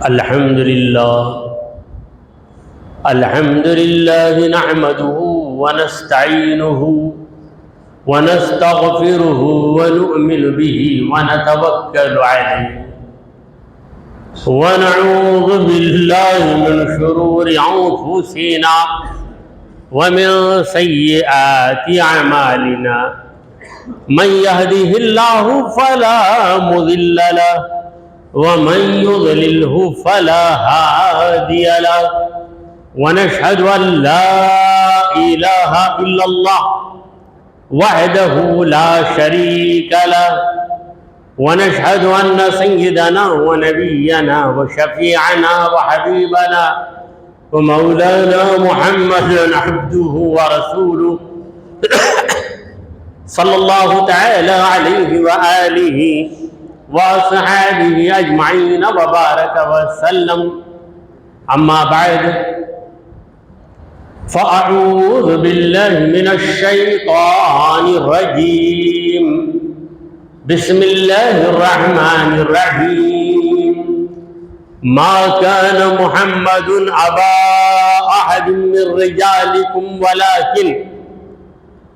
الحمد لله نحمده ونستعينه ونستغفره ونؤمن به ونتوكل عليه ونعوذ بالله من شرور أنفسنا ومن سيئات أعمالنا من يهده الله فلا مضل له ومن يضلله فلا هادي له ونشهد أن لا إله إلا الله وحده لا شريك له ونشهد أن سيدنا ونبينا وشفيعنا وحبيبنا ومولانا محمدا عبده ورسوله صلى الله تعالى عليه وآله وصحابه أجمعين وبارك وسلم أما بعد فأعوذ بالله من الشيطان الرجيم بسم الله الرحمن الرحيم ما كان محمد أبا أحد من رجالكم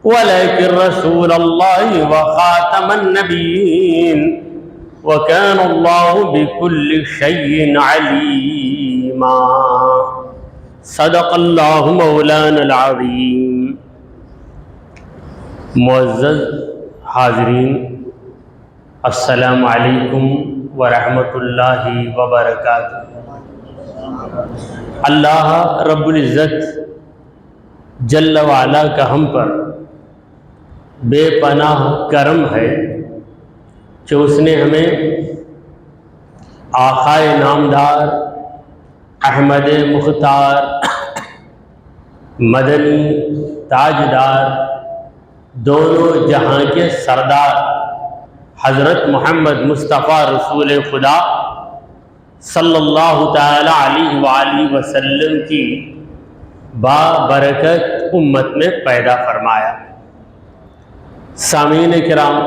ولكن رسول الله وخاتم النبيين وكان الله بكل شيء عليما صدق الله مولانا العظيم. معزز حاضرین، السلام علیکم ورحمۃ اللہ وبرکاتہ. اللہ رب العزت جل وعلا کا ہم پر بے پناہ کرم ہے کہ اس نے ہمیں آقائے نامدار احمد مختار مدنی تاجدار دونوں جہاں کے سردار حضرت محمد مصطفیٰ رسول خدا صلی اللہ تعالی علیہ وآلہ وسلم کی بابرکت امت میں پیدا فرمایا. سامعین کرام،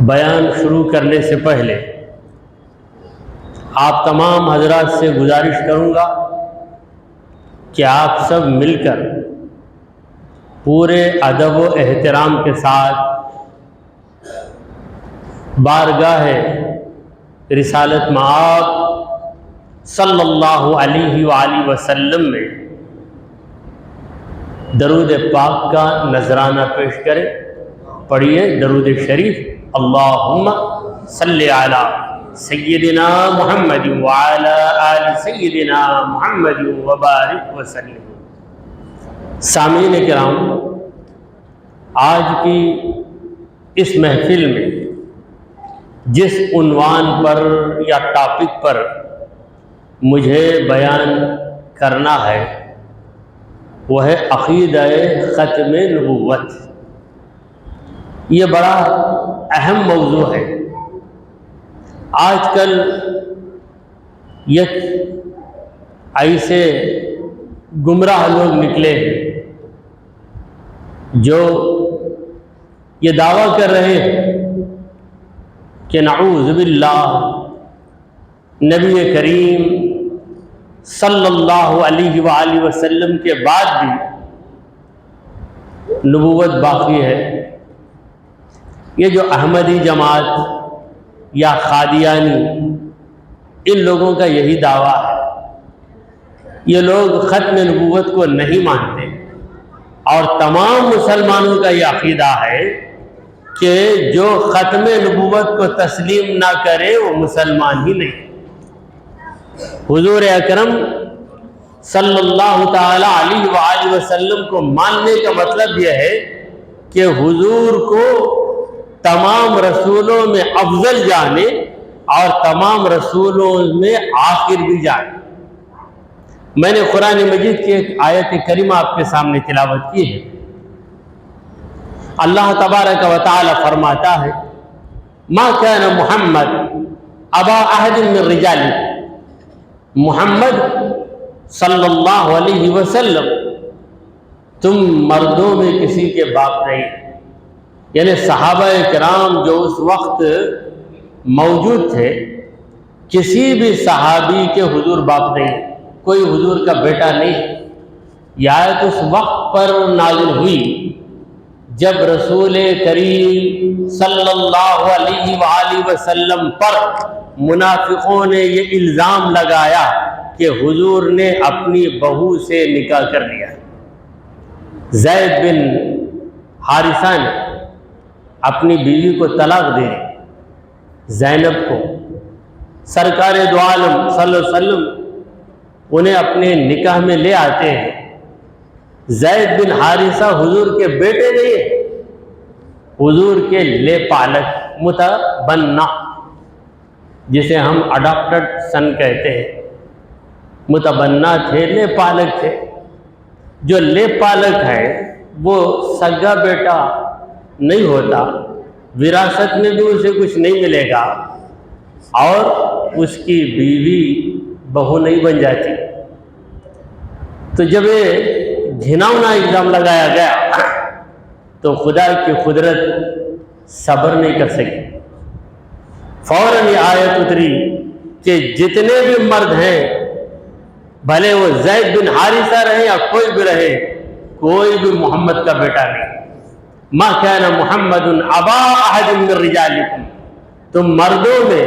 بیان شروع کرنے سے پہلے آپ تمام حضرات سے گزارش کروں گا کہ آپ سب مل کر پورے ادب و احترام کے ساتھ بارگاہ رسالت مآب صلی اللہ علیہ وآلہ وسلم میں درود پاک کا نذرانہ پیش کریں. پڑھیے درود شریف. اللہم صلی علی سیدنا محمد وعلی آل سیدنا محمد وبارک وسلم. سامعین کرام، آج کی اس محفل میں جس عنوان پر یا ٹاپک پر مجھے بیان کرنا ہے وہ ہے عقیدہ ختم نبوت. یہ بڑا اہم موضوع ہے. آج کل ایسے گمراہ لوگ نکلے ہیں جو یہ دعویٰ کر رہے ہیں کہ نعوذ باللہ نبی کریم صلی اللہ علیہ وآلہ وسلم کے بعد بھی نبوت باقی ہے. یہ جو احمدی جماعت یا قادیانی، ان لوگوں کا یہی دعویٰ ہے. یہ لوگ ختم نبوت کو نہیں مانتے اور تمام مسلمانوں کا یہ عقیدہ ہے کہ جو ختم نبوت کو تسلیم نہ کرے وہ مسلمان ہی نہیں. حضور اکرم صلی اللہ تعالی علیہ وآلہ وسلم کو ماننے کا مطلب یہ ہے کہ حضور کو تمام رسولوں میں افضل جانے اور تمام رسولوں میں آخر بھی جانے. میں نے قرآن مجید کی ایک آیت کریمہ آپ کے سامنے تلاوت کی ہے. اللہ تبارک و تعالی فرماتا ہے ما کان محمد ابا احد من رجالکم. محمد صلی اللہ علیہ وسلم تم مردوں میں کسی کے باپ نہیں. یعنی صحابہ کرام جو اس وقت موجود تھے کسی بھی صحابی کے حضور باپ نہیں، کوئی حضور کا بیٹا نہیں۔ یہ آیت اس وقت پر نازل ہوئی جب رسول کریم صلی اللہ علیہ وآلہ وسلم پر منافقوں نے یہ الزام لگایا کہ حضور نے اپنی بہو سے نکاح کر لیا۔ زید بن حارثہ نے اپنی بیوی کو طلاق دے زینب کو، سرکار دو عالم صلی اللہ علیہ وسلم انہیں اپنے نکاح میں لے آتے ہیں۔ زید بن حارثہ حضور کے بیٹے نہیں ہیں، حضور کے لے پالک متبنہ، جسے ہم اڈاپٹڈ سن کہتے ہیں، متبنہ تھے، لے پالک تھے۔ جو لے پالک ہے وہ سگا بیٹا نہیں ہوتا، وراثت میں بھی اسے کچھ نہیں ملے گا اور اس کی بیوی بہو نہیں بن جاتی۔ تو جب یہ گھناؤنا الزام لگایا گیا تو خدا کی قدرت صبر نہیں کر سکی، فوراً یہ آیت اتری کہ جتنے بھی مرد ہیں، بھلے وہ زید بن حارثہ رہے یا کوئی بھی رہے، کوئی بھی محمد کا بیٹا نہیں۔ ما کان محمد ابا احد من رجالکم، تم مردوں میں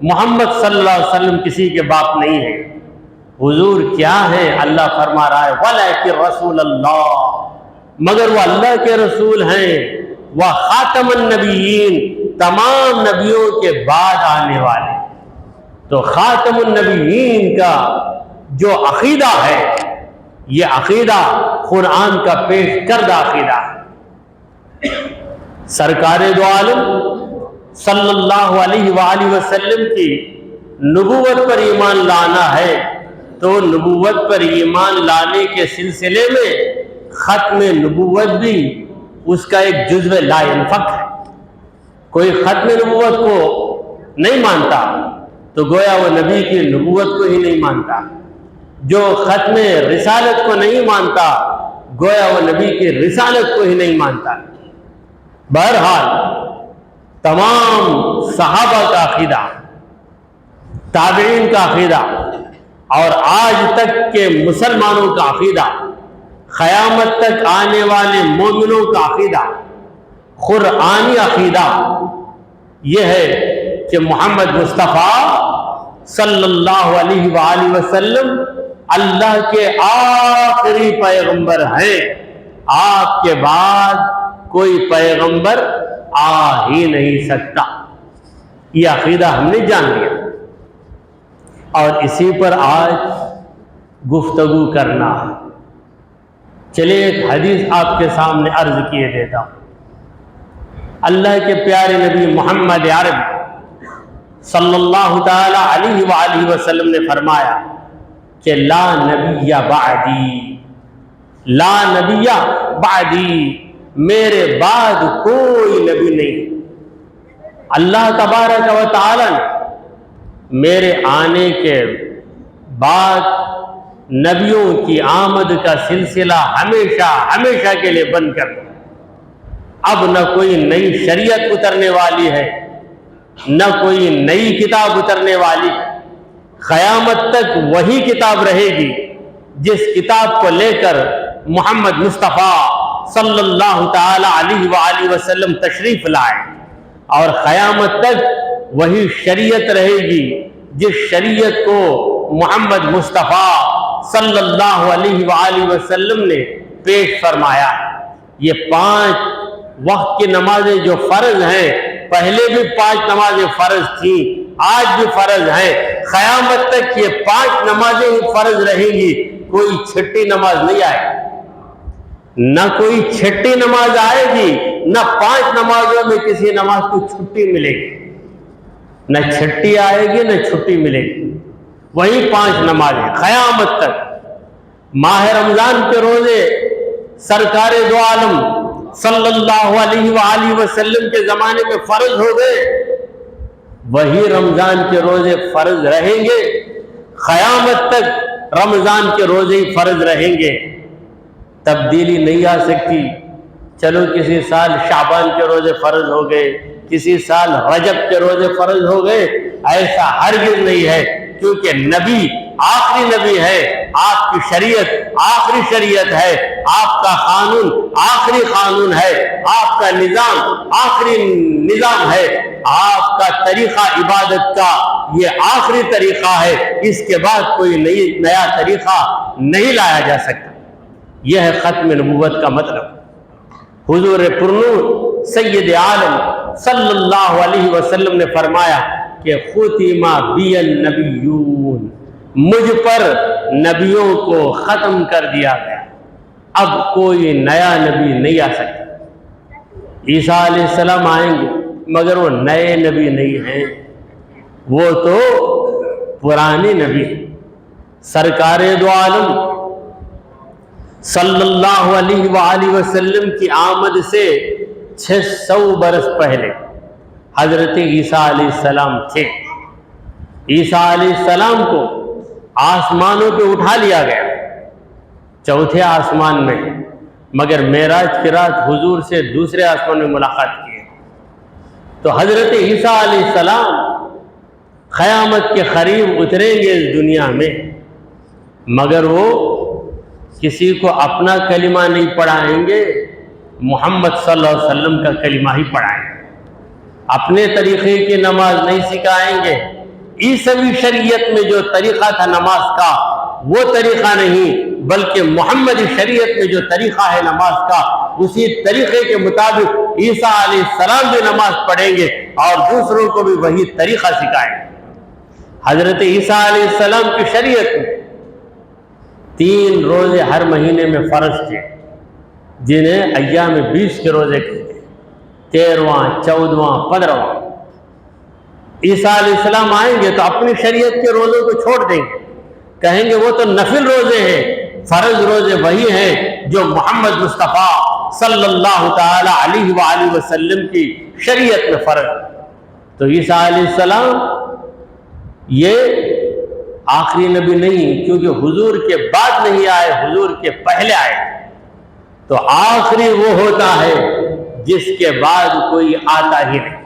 محمد صلی اللہ علیہ وسلم کسی کے باپ نہیں ہیں۔ حضور کیا ہیں؟ اللہ فرما رہا ہے ولیکن رسول اللہ، مگر وہ اللہ کے رسول ہیں، وہ خاتم النبیین، تمام نبیوں کے بعد آنے والے۔ تو خاتم النبیین کا جو عقیدہ ہے، یہ عقیدہ قرآن کا پیش کردہ عقیدہ ہے۔ سرکار دو عالم صلی اللہ علیہ وآلہ وسلم کی نبوت پر ایمان لانا ہے تو نبوت پر ایمان لانے کے سلسلے میں ختم نبوت بھی اس کا ایک جزو لا ينفک ہے۔ کوئی ختم نبوت کو نہیں مانتا تو گویا وہ نبی کی نبوت کو ہی نہیں مانتا، جو ختم رسالت کو نہیں مانتا گویا وہ نبی کی رسالت کو ہی نہیں مانتا۔ بہرحال تمام صحابہ کا عقیدہ، تابعین کا عقیدہ اور آج تک کے مسلمانوں کا عقیدہ، قیامت تک آنے والے مومنوں کا عقیدہ، قرآنی عقیدہ یہ ہے کہ محمد مصطفیٰ صلی اللہ علیہ وآلہ وسلم اللہ کے آخری پیغمبر ہیں، آپ کے بعد کوئی پیغمبر آ ہی نہیں سکتا۔ یہ عقیدہ ہم نے جان لیا اور اسی پر آج گفتگو کرنا ہے۔ چلیے ایک حدیث آپ کے سامنے عرض کیے دیتا ہوں۔ اللہ کے پیارے نبی محمد عربی صلی اللہ تعالی علیہ وآلہ وسلم نے فرمایا کہ لا نبی بعدی، لا نبی بعدی، میرے بعد کوئی نبی نہیں۔ اللہ تبارک و تعالی نے میرے آنے کے بعد نبیوں کی آمد کا سلسلہ ہمیشہ ہمیشہ کے لیے بند کر دیا۔ اب نہ کوئی نئی شریعت اترنے والی ہے، نہ کوئی نئی کتاب اترنے والی ہے۔ قیامت تک وہی کتاب رہے گی جس کتاب کو لے کر محمد مصطفیٰ صلی اللہ تعالی علیہ وآلہ وسلم تشریف لائے، اور قیامت تک وہی شریعت رہے گی جس شریعت کو محمد مصطفیٰ صلی اللہ علیہ وآلہ وسلم نے پیش فرمایا۔ یہ 5 وقت کی نمازیں جو فرض ہیں، پہلے بھی 5 نمازیں فرض تھیں، آج بھی فرض ہیں، قیامت تک یہ 5 نمازیں ہی فرض رہیں گی، کوئی چھٹی نماز نہیں آئے گی، نہ کوئی چھٹی نماز آئے گی، نہ 5 نمازوں میں کسی نماز کو چھٹی ملے گی، نہ چھٹی آئے گی نہ چھٹی ملے گی، وہی 5 نمازیں قیامت تک۔ ماہ رمضان کے روزے سرکار دو عالم صلی اللہ علیہ وآلہ وسلم کے زمانے میں فرض ہو گئے، وہی رمضان کے روزے فرض رہیں گے، قیامت تک رمضان کے روزے ہی فرض رہیں گے، تبدیلی نہیں آ سکتی۔ چلو کسی سال شعبان کے روزے فرض ہو گئے، کسی سال رجب کے روزے فرض ہو گئے، ایسا ہرگز نہیں ہے، کیونکہ نبی آخری نبی ہے، آپ کی شریعت آخری شریعت ہے، آپ کا قانون آخری قانون ہے، آپ کا نظام آخری نظام ہے، آپ کا طریقہ عبادت کا یہ آخری طریقہ ہے، اس کے بعد کوئی نیا طریقہ نہیں لایا جا سکتا۔ یہ ہے ختم نبوت کا مطلب۔ حضور پرنور سید عالم صلی اللہ علیہ وسلم نے فرمایا کہ ختم بی النبیون، مجھ پر نبیوں کو ختم کر دیا گیا، اب کوئی نیا نبی نہیں آ سکتا۔ عیسیٰ علیہ السلام آئیں گے مگر وہ نئے نبی نہیں ہیں، وہ تو پرانے نبی ہیں۔ سرکار دو عالم صلی اللہ علیہ وآلہ وسلم کی آمد سے 600 برس پہلے حضرت عیسیٰ علیہ السلام تھے۔ عیسیٰ علیہ السلام کو آسمانوں پہ اٹھا لیا گیا، چوتھے آسمان میں، مگر معراج کی رات حضور سے دوسرے آسمان میں ملاقات کی۔ تو حضرت عیسیٰ علیہ السلام قیامت کے قریب اتریں گے اس دنیا میں، مگر وہ کسی کو اپنا کلمہ نہیں پڑھائیں گے، محمد صلی اللہ علیہ وسلم کا کلمہ ہی پڑھائیں گے، اپنے طریقے کی نماز نہیں سکھائیں گے۔ عیسوی شریعت میں جو طریقہ تھا نماز کا وہ طریقہ نہیں، بلکہ محمدی شریعت میں جو طریقہ ہے نماز کا اسی طریقے کے مطابق عیسیٰ علیہ السلام بھی نماز پڑھیں گے اور دوسروں کو بھی وہی طریقہ سکھائیں گے۔ حضرت عیسیٰ علیہ السلام کی شریعت میں 3 روزے ہر مہینے میں فرض تھے، جنہیں ایام 20 کے روزے کہتے ہیں، 13واں، 14واں، 15واں۔ عیسیٰ علیہ السلام آئیں گے تو اپنی شریعت کے روزوں کو چھوڑ دیں گے، کہیں گے وہ تو نفل روزے ہیں، فرض روزے وہی ہیں جو محمد مصطفیٰ صلی اللہ تعالی علیہ وآلہ وسلم کی شریعت میں فرض۔ تو عیسیٰ علیہ السلام یہ آخری نبی نہیں، کیونکہ حضور کے بعد نہیں آئے، حضور کے پہلے آئے۔ تو آخری وہ ہوتا ہے جس کے بعد کوئی آتا ہی نہیں۔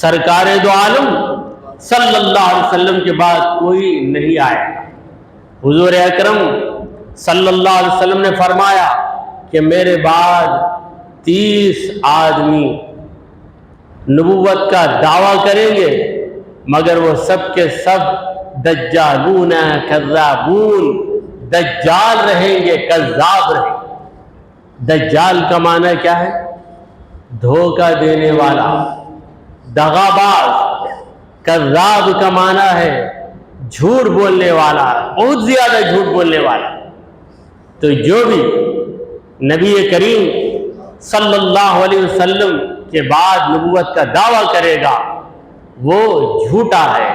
سرکار دو عالم صلی اللہ علیہ وسلم کے بعد کوئی نہیں آیا۔ حضور اکرم صلی اللہ علیہ وسلم نے فرمایا کہ میرے بعد 30 آدمی نبوت کا دعویٰ کریں گے، مگر وہ سب کے سب دجالون کذابون، دجال رہیں گے، کذاب رہیں گے۔ دجال کا معنی کیا ہے؟ دھوکہ دینے والا، دغا باز۔ کذاب کا معنی ہے جھوٹ بولنے والا، بہت زیادہ جھوٹ بولنے والا۔ تو جو بھی نبی کریم صلی اللہ علیہ وسلم کے بعد نبوت کا دعویٰ کرے گا وہ جھوٹا ہے،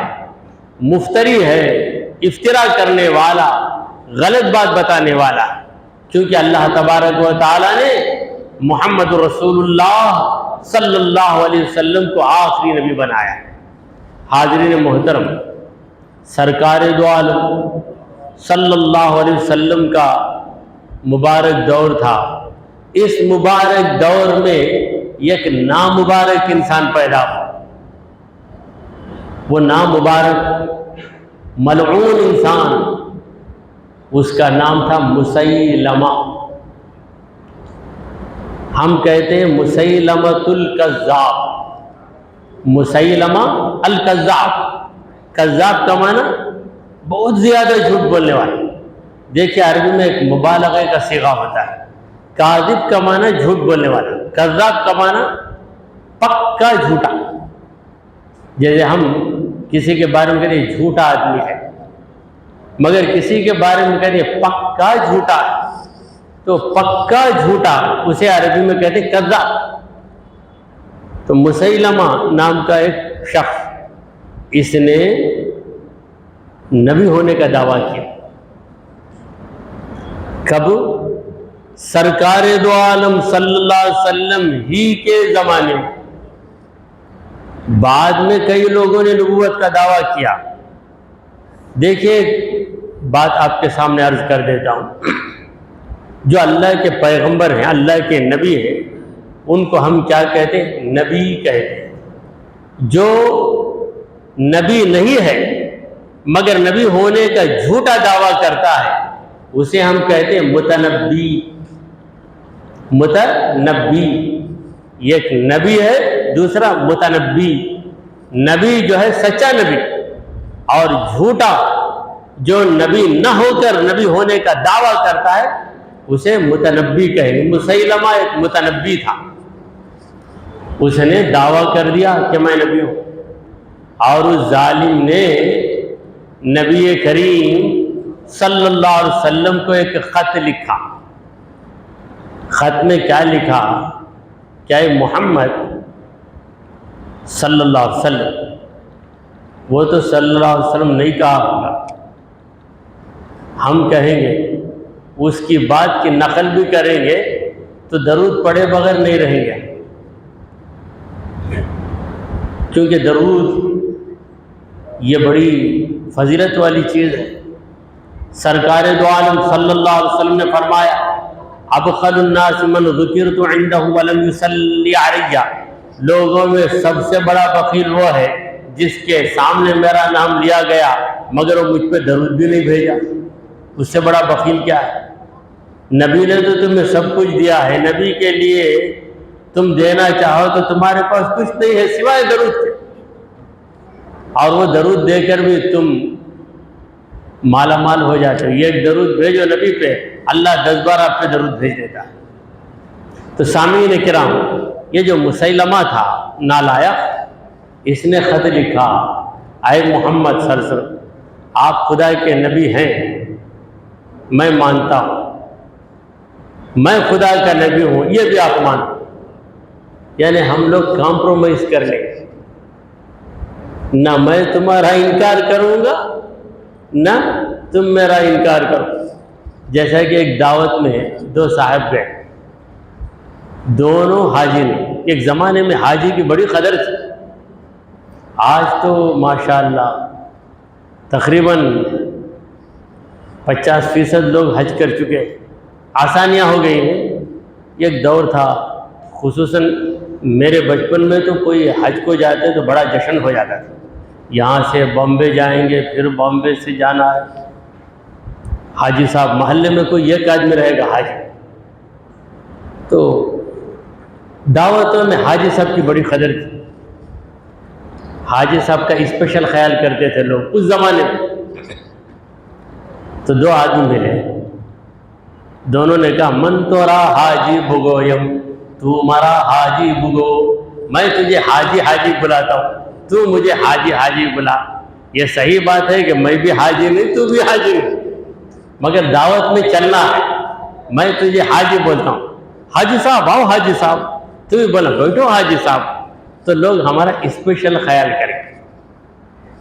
مفتری ہے، افترا کرنے والا، غلط بات بتانے والا، کیونکہ اللہ تبارک و تعالیٰ نے محمد رسول اللہ صلی اللہ علیہ وسلم کو آخری نبی بنایا۔ حاضرین محترم، سرکار دو عالم صلی اللہ علیہ وسلم کا مبارک دور تھا۔ اس مبارک دور میں ایک نامبارک انسان پیدا ہوا۔ وہ نامبارک ملعون انسان، اس کا نام تھا مسیلمہ۔ ہم کہتے ہیں مسیلمۃ الکذاب، مسیلمہ الکذاب۔ کذاب کا معنی بہت زیادہ جھوٹ بولنے والا۔ دیکھیے عربی میں ایک مبالغہ کا صیغہ ہوتا ہے۔ کاذب کا معنی جھوٹ بولنے والا، کذاب کا معنی پکا جھوٹا۔ جیسے ہم کسی کے بارے میں کہتے ہیں جھوٹا آدمی ہے، مگر کسی کے بارے میں کہتے ہیں پکا جھوٹا ہے، تو پکا جھوٹا اسے عربی میں کہتے ہیں کذاب۔ تو مسیلمہ نام کا ایک شخص، اس نے نبی ہونے کا دعویٰ کیا۔ کب؟ سرکار دو عالم صلی اللہ علیہ وسلم ہی کے زمانے میں۔ بعد میں کئی لوگوں نے نبوت کا دعویٰ کیا۔ دیکھیے بات آپ کے سامنے عرض کر دیتا ہوں، جو اللہ کے پیغمبر ہیں، اللہ کے نبی ہیں، ان کو ہم کیا کہتے ہیں؟ نبی کہتے ہیں۔ جو نبی نہیں ہے مگر نبی ہونے کا جھوٹا دعویٰ کرتا ہے، اسے ہم کہتے ہیں متنبی۔ متنبی ایک نبی ہے، دوسرا متنبی۔ نبی جو ہے سچا نبی، اور جھوٹا جو نبی نہ ہو کر نبی ہونے کا دعویٰ کرتا ہے اسے متنبی کہیں گے۔ مسیلمہ ایک متنبی تھا، اس نے دعویٰ کر دیا کہ میں نبی ہوں، اور اس ظالم نے نبی کریم صلی اللہ علیہ وسلم کو ایک خط لکھا۔ خط میں کیا لکھا؟ کیا محمد صلی اللہ علیہ وسلم، وہ تو صلی اللہ علیہ وسلم نہیں کہا ہوگا، ہم کہیں گے، اس کی بات کی نقل بھی کریں گے تو درود پڑھے بغیر نہیں رہیں گے، کیونکہ درود یہ بڑی فضیلت والی چیز ہے۔ سرکار دو عالم صلی اللہ علیہ وسلم نے فرمایا، ابخل الناس من ذکرت عنده ولم يصلی علی، لوگوں میں سب سے بڑا بخیل وہ ہے جس کے سامنے میرا نام لیا گیا مگر وہ مجھ پہ درود بھی نہیں بھیجا۔ اس سے بڑا بخیل کیا ہے؟ نبی نے تو تمہیں سب کچھ دیا ہے، نبی کے لیے تم دینا چاہو تو تمہارے پاس کچھ نہیں ہے سوائے درود کے، اور وہ درود دے کر بھی تم مالا مال ہو جاتے ہو۔ یہ ایک درود بھیجو نبی پہ، اللہ 10 بار آپ پہ درود بھیج دیتا ہے۔ تو سامعین کرام، یہ جو مسیلمہ تھا نالائق، اس نے خط لکھا، اے محمد صلی اللہ علیہ وسلم، آپ خدا کے نبی ہیں، میں مانتا ہوں، میں خدا کا نبی ہوں، یہ بھی آپ مانو، یعنی ہم لوگ کمپرومائز کر لیں، نہ میں تمہارا انکار کروں گا نہ تم میرا انکار کرو۔ جیسا کہ ایک دعوت میں 2 صاحب گئے، دونوں حاجی نے، ایک زمانے میں حاجی کی بڑی قدر تھی، آج تو ماشاءاللہ تقریباً 50% لوگ حج کر چکے، آسانیاں ہو گئی ہیں۔ ایک دور تھا، خصوصاً میرے بچپن میں تو کوئی حج کو جاتے تو بڑا جشن ہو جاتا تھا، یہاں سے بامبے جائیں گے، پھر بامبے سے جانا ہے، حاجی صاحب محلے میں کوئی ایک آدمی رہے گا حاجی، تو دعوتوں میں حاجی صاحب کی بڑی قدر تھی، حاجی صاحب کا اسپیشل خیال کرتے تھے لوگ اس زمانے میں۔ تو 2 آدمی ملے، دونوں نے کہا، من تورا حاجی بگویم، تو مرا حاجی بگو، میں تجھے حاجی حاجی بلاتا ہوں، تو مجھے حاجی حاجی بلا۔ یہ صحیح بات ہے کہ میں بھی حاجی نہیں، تو بھی حاجی نہیں، مگر دعوت میں چلنا ہے، میں تجھے حاجی بولتا ہوں، حاجی صاحب آؤ، حاجی صاحب، تو بھی بولا بیٹھو حاجی صاحب، تو لوگ ہمارا اسپیشل خیال کریں،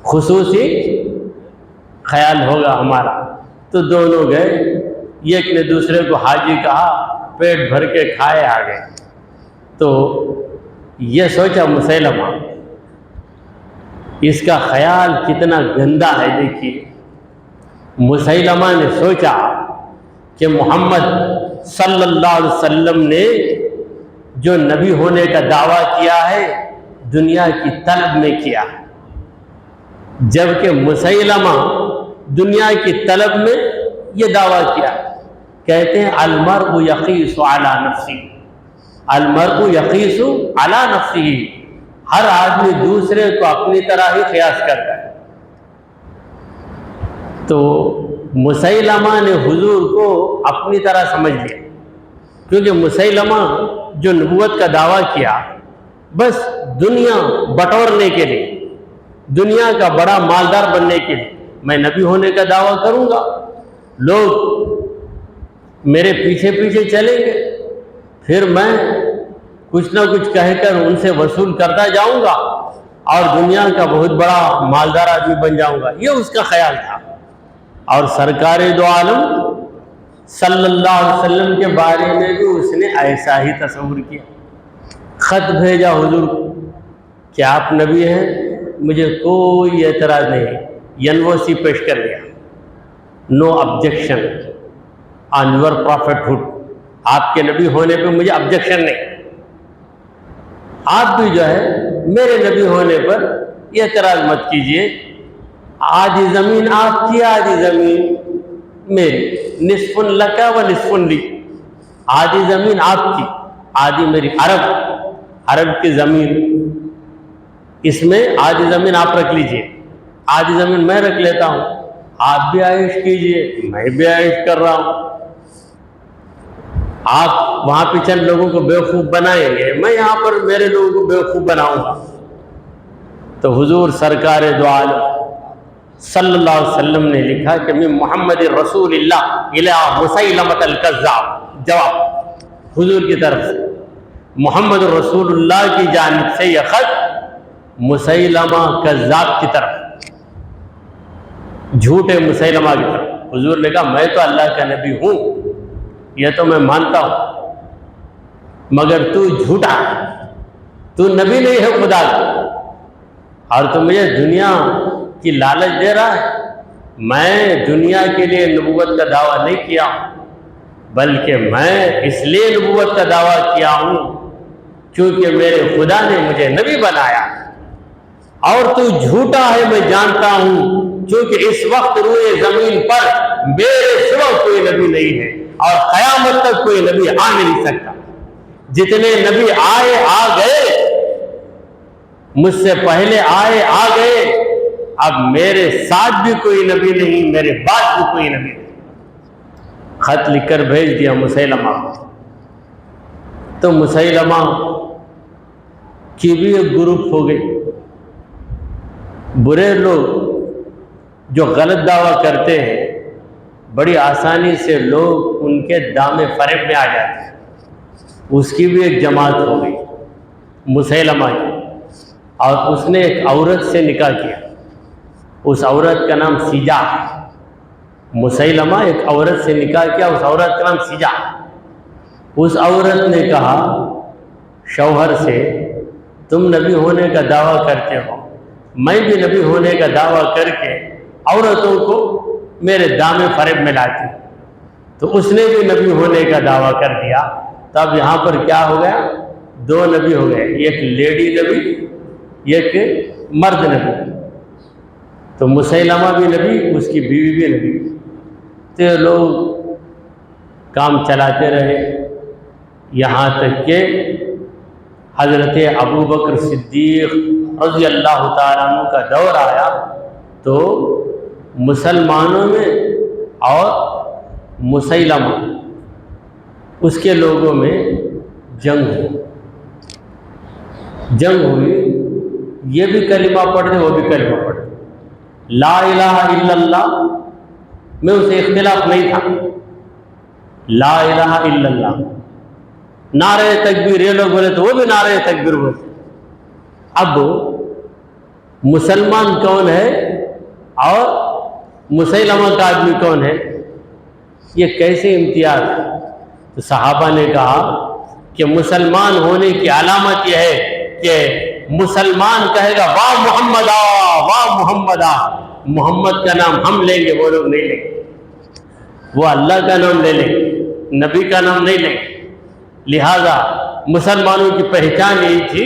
خصوصی خیال ہوگا ہمارا۔ تو دونوں گئے، ایک نے دوسرے کو حاجی کہا، پیٹ بھر کے کھائے آگے۔ تو یہ سوچا مسیلمہ، اس کا خیال کتنا گندا ہے، دیکھیے، مسیلمہ نے سوچا کہ محمد صلی اللہ علیہ وسلم نے جو نبی ہونے کا دعویٰ کیا ہے دنیا کی طلب میں کیا ہے، جبکہ مسیلمہ دنیا کی طلب میں یہ دعویٰ کیا ہے۔ کہتے ہیں المرء یقیس علی نفسی، المرء یقیس علی نفسی، ہر آدمی دوسرے کو اپنی طرح ہی قیاس کرتا ہے۔ تو مسیلمہ نے حضور کو اپنی طرح سمجھ لیا، کیونکہ مسیلمہ جو نبوت کا دعویٰ کیا بس دنیا بٹورنے کے لیے، دنیا کا بڑا مالدار بننے کے لیے، میں نبی ہونے کا دعویٰ کروں گا، لوگ میرے پیچھے پیچھے چلیں گے، پھر میں کچھ نہ کچھ کہہ کر ان سے وصول کرتا جاؤں گا اور دنیا کا بہت بڑا مالدار آدمی بن جاؤں گا، یہ اس کا خیال تھا۔ اور سرکار دو عالم صلی اللہ علیہ وسلم کے بارے میں بھی اس نے ایسا ہی تصور کیا، خط بھیجا حضور کو کہ آپ نبی ہیں، مجھے کوئی اعتراض نہیں، NOC پیش کر دیا، no objection on your prophethood, آپ کے نبی ہونے پہ مجھے آبجیکشن نہیں، آپ بھی جو ہے میرے نبی ہونے پر یہ اعتراض مت کیجئے، آدھی زمین آپ کی، آدھی زمین میری، نصف لک و نصف لی، آدھی زمین آپ کی، آدھی میری، عرب کی زمین، اس میں آدھی زمین آپ رکھ لیجئے، آدھی زمین میں رکھ لیتا ہوں، آپ بھی عائش کیجئے، میں بھی عائش کر رہا ہوں۔ آپ وہاں پہ چند لوگوں کو بیوقوف بنائیں گے، میں یہاں پر میرے لوگوں کو بیوقوف بناؤں گا۔ تو حضور سرکار دو عالم صلی اللہ علیہ وسلم نے لکھا کہ من محمد رسول اللہ الی مسیلمۃ الکذاب، جواب حضور کی طرف سے محمد رسول اللہ کی جانب سے یہ خط مسیلمہ کذاب کی طرف، جھوٹے مسیلمہ کی طرف۔ حضور نے کہا میں تو اللہ کا نبی ہوں، یہ تو میں مانتا ہوں، مگر تو جھوٹا ہے، تو نبی نہیں ہے خدا کا، اور تو مجھے دنیا کی لالچ دے رہا ہے۔ میں دنیا کے لیے نبوت کا دعویٰ نہیں کیا ہوں، بلکہ میں اس لیے نبوت کا دعویٰ کیا ہوں کیونکہ میرے خدا نے مجھے نبی بنایا، اور تو جھوٹا ہے میں جانتا ہوں، کیونکہ اس وقت روئے زمین پر میرے سوا کوئی نبی نہیں ہے، اور قیامت تک کوئی نبی آ نہیں سکتا۔ جتنے نبی آئے آ گئے، مجھ سے پہلے آئے آ گئے، اب میرے ساتھ بھی کوئی نبی نہیں، میرے بعد بھی کوئی نبی نہیں۔ خط لکھ کر بھیج دیا مسیلمہ کو۔ تو مسیلمہ کی بھی ایک گروپ ہو گئی، برے لوگ جو غلط دعویٰ کرتے ہیں، بڑی آسانی سے لوگ ان کے دامے فریب میں آ جاتے ہیں۔ اس کی بھی ایک جماعت ہو گئی مسیلمہ کی، اور اس نے ایک عورت سے نکاح کیا، اس عورت کا نام سیجا۔ مسیلمہ ایک عورت سے نکاح کیا، اس عورت کا نام سیجا۔ اس عورت نے کہا شوہر سے تم نبی ہونے کا دعویٰ کرتے ہو، میں بھی نبی ہونے کا دعویٰ کر کے عورتوں کو میرے دامے فریب میں لاتی ہوں۔ تو اس نے بھی نبی ہونے کا دعویٰ کر دیا۔ تب یہاں پر کیا ہو گیا؟ دو نبی ہو گئے، ایک لیڈی نبی، ایک مرد نبی۔ تو مسیلمہ بھی نبی، اس کی بیوی بھی نبی۔ تو لوگ کام چلاتے رہے، یہاں تک کہ حضرت ابو بکر صدیق رضی اللہ تعالیٰ عنہ کا دور آیا، تو مسلمانوں میں اور مسیلمہ اس کے لوگوں میں جنگ ہوئی، یہ بھی کلمہ پڑھتے، وہ بھی کلمہ پڑھتے، لا الہ الا اللہ میں اسے اختلاف نہیں تھا، لا الہ الا اللہ، نعرہ تکبیر یہ لوگ بولے تو وہ بھی نعرہ تکبیر بولتے۔ اب مسلمان کون ہے اور مسیلمہ کا آدمی کون ہے؟ یہ کیسے امتیاز ہے؟ تو صحابہ نے کہا کہ مسلمان ہونے کی علامت یہ ہے کہ مسلمان کہے گا واہ محمد واہ محمد، محمد کا نام ہم لیں گے، وہ لوگ نہیں لیں گے، وہ اللہ کا نام لے لیں گے، نبی کا نام نہیں لیں گے۔ لہذا مسلمانوں کی پہچان یہی تھی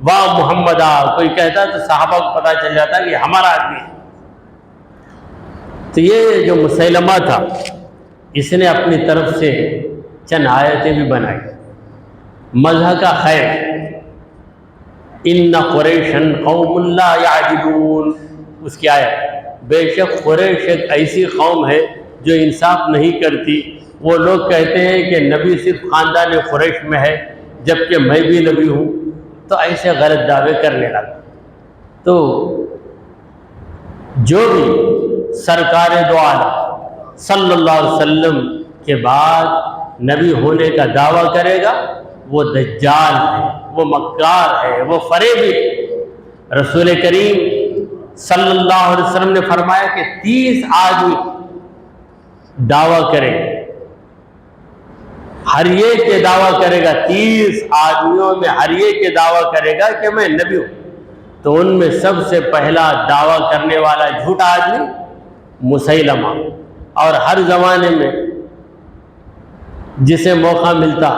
واہ محمد، کوئی کہتا تو صحابہ کو پتہ چل جاتا کہ ہمارا آدمی ہے۔ تو یہ جو مسیلمہ تھا، اس نے اپنی طرف سے چند آیتیں بھی بنائی، مذہب کا خیر، ان قریشن قوم لا یعدلون، اس کی آیت، بے شک قریش ایک ایسی قوم ہے جو انصاف نہیں کرتی۔ وہ لوگ کہتے ہیں کہ نبی صرف خاندان قریش میں ہے، جبکہ میں بھی نبی ہوں، تو ایسے غلط دعوے کرنے لگا۔ تو جو بھی سرکار دو عالم صلی اللہ علیہ وسلم کے بعد نبی ہونے کا دعویٰ کرے گا، وہ دجال ہے، وہ مکار ہے، وہ فریبی ہے۔ رسول کریم صلی اللہ علیہ وسلم نے فرمایا کہ 30 آدمی دعویٰ کریں، ہر ایک کے دعویٰ کرے گا، 30 آدمیوں میں ہر ایک کے دعویٰ کرے گا کہ میں نبی ہوں۔ تو ان میں سب سے پہلا دعویٰ کرنے والا جھوٹا آدمی مسیلمہ، اور ہر زمانے میں جسے موقع ملتا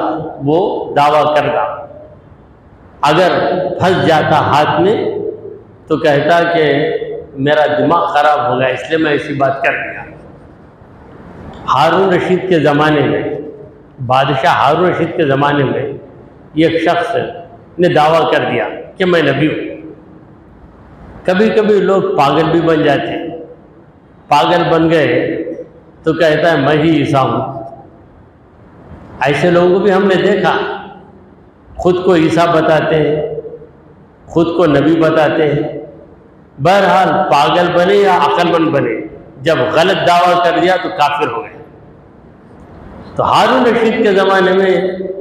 وہ دعویٰ کرتا، اگر پھنس جاتا ہاتھ میں تو کہتا کہ میرا دماغ خراب ہو گیا اس لیے میں ایسی بات کر دیا۔ ہارون رشید کے زمانے میں، بادشاہ ہارون رشید کے زمانے میں ایک شخص نے دعویٰ کر دیا کہ میں نبی ہوں۔ کبھی کبھی لوگ پاگل بھی بن جاتے ہیں، پاگل بن گئے تو کہتا ہے میں ہی عیسیٰ ہوں۔ ایسے لوگوں کو بھی ہم نے دیکھا، خود کو عیسیٰ بتاتے ہیں، خود کو نبی بتاتے ہیں۔ بہرحال پاگل بنے یا عقل مند بنے، جب غلط دعویٰ کر دیا تو کافر ہو گئے۔ تو ہارون رشید کے زمانے میں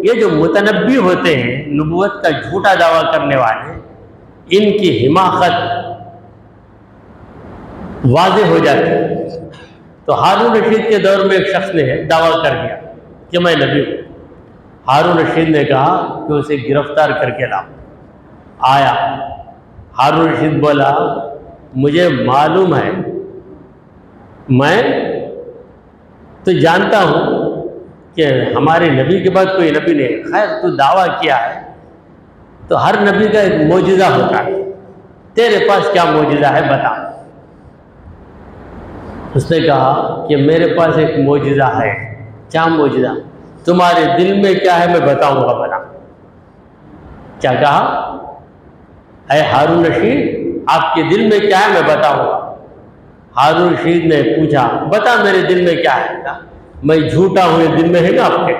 یہ جو متنبی ہوتے ہیں، نبوت کا جھوٹا دعویٰ کرنے والے، ان کی حماقت واضح ہو جاتی ہے۔ تو ہارون رشید کے دور میں ایک شخص نے دعویٰ کر دیا کہ میں نبی ہوں۔ ہارون رشید نے کہا کہ اسے گرفتار کر کے لاؤ۔ آیا، ہارون رشید بولا مجھے معلوم ہے، میں تو جانتا ہوں کہ ہمارے نبی کے بعد کوئی نبی نہیں، خیر تو دعویٰ کیا ہے تو ہر نبی کا ایک معجزہ ہوتا ہے، تیرے پاس کیا معجزہ ہے بتا۔ اس نے کہا کہ میرے پاس ایک معجزہ ہے۔ کیا معجزہ؟ تمہارے دل میں کیا ہے میں بتاؤں گا، بتا۔ کیا کہا؟ اے ہارون رشید آپ کے دل میں کیا ہے میں بتاؤں گا۔ ہارون رشید نے پوچھا بتا میرے دل میں کیا ہے؟ کہا میں جھوٹا ہوں، یہ دل میں ہے نا آپ کے،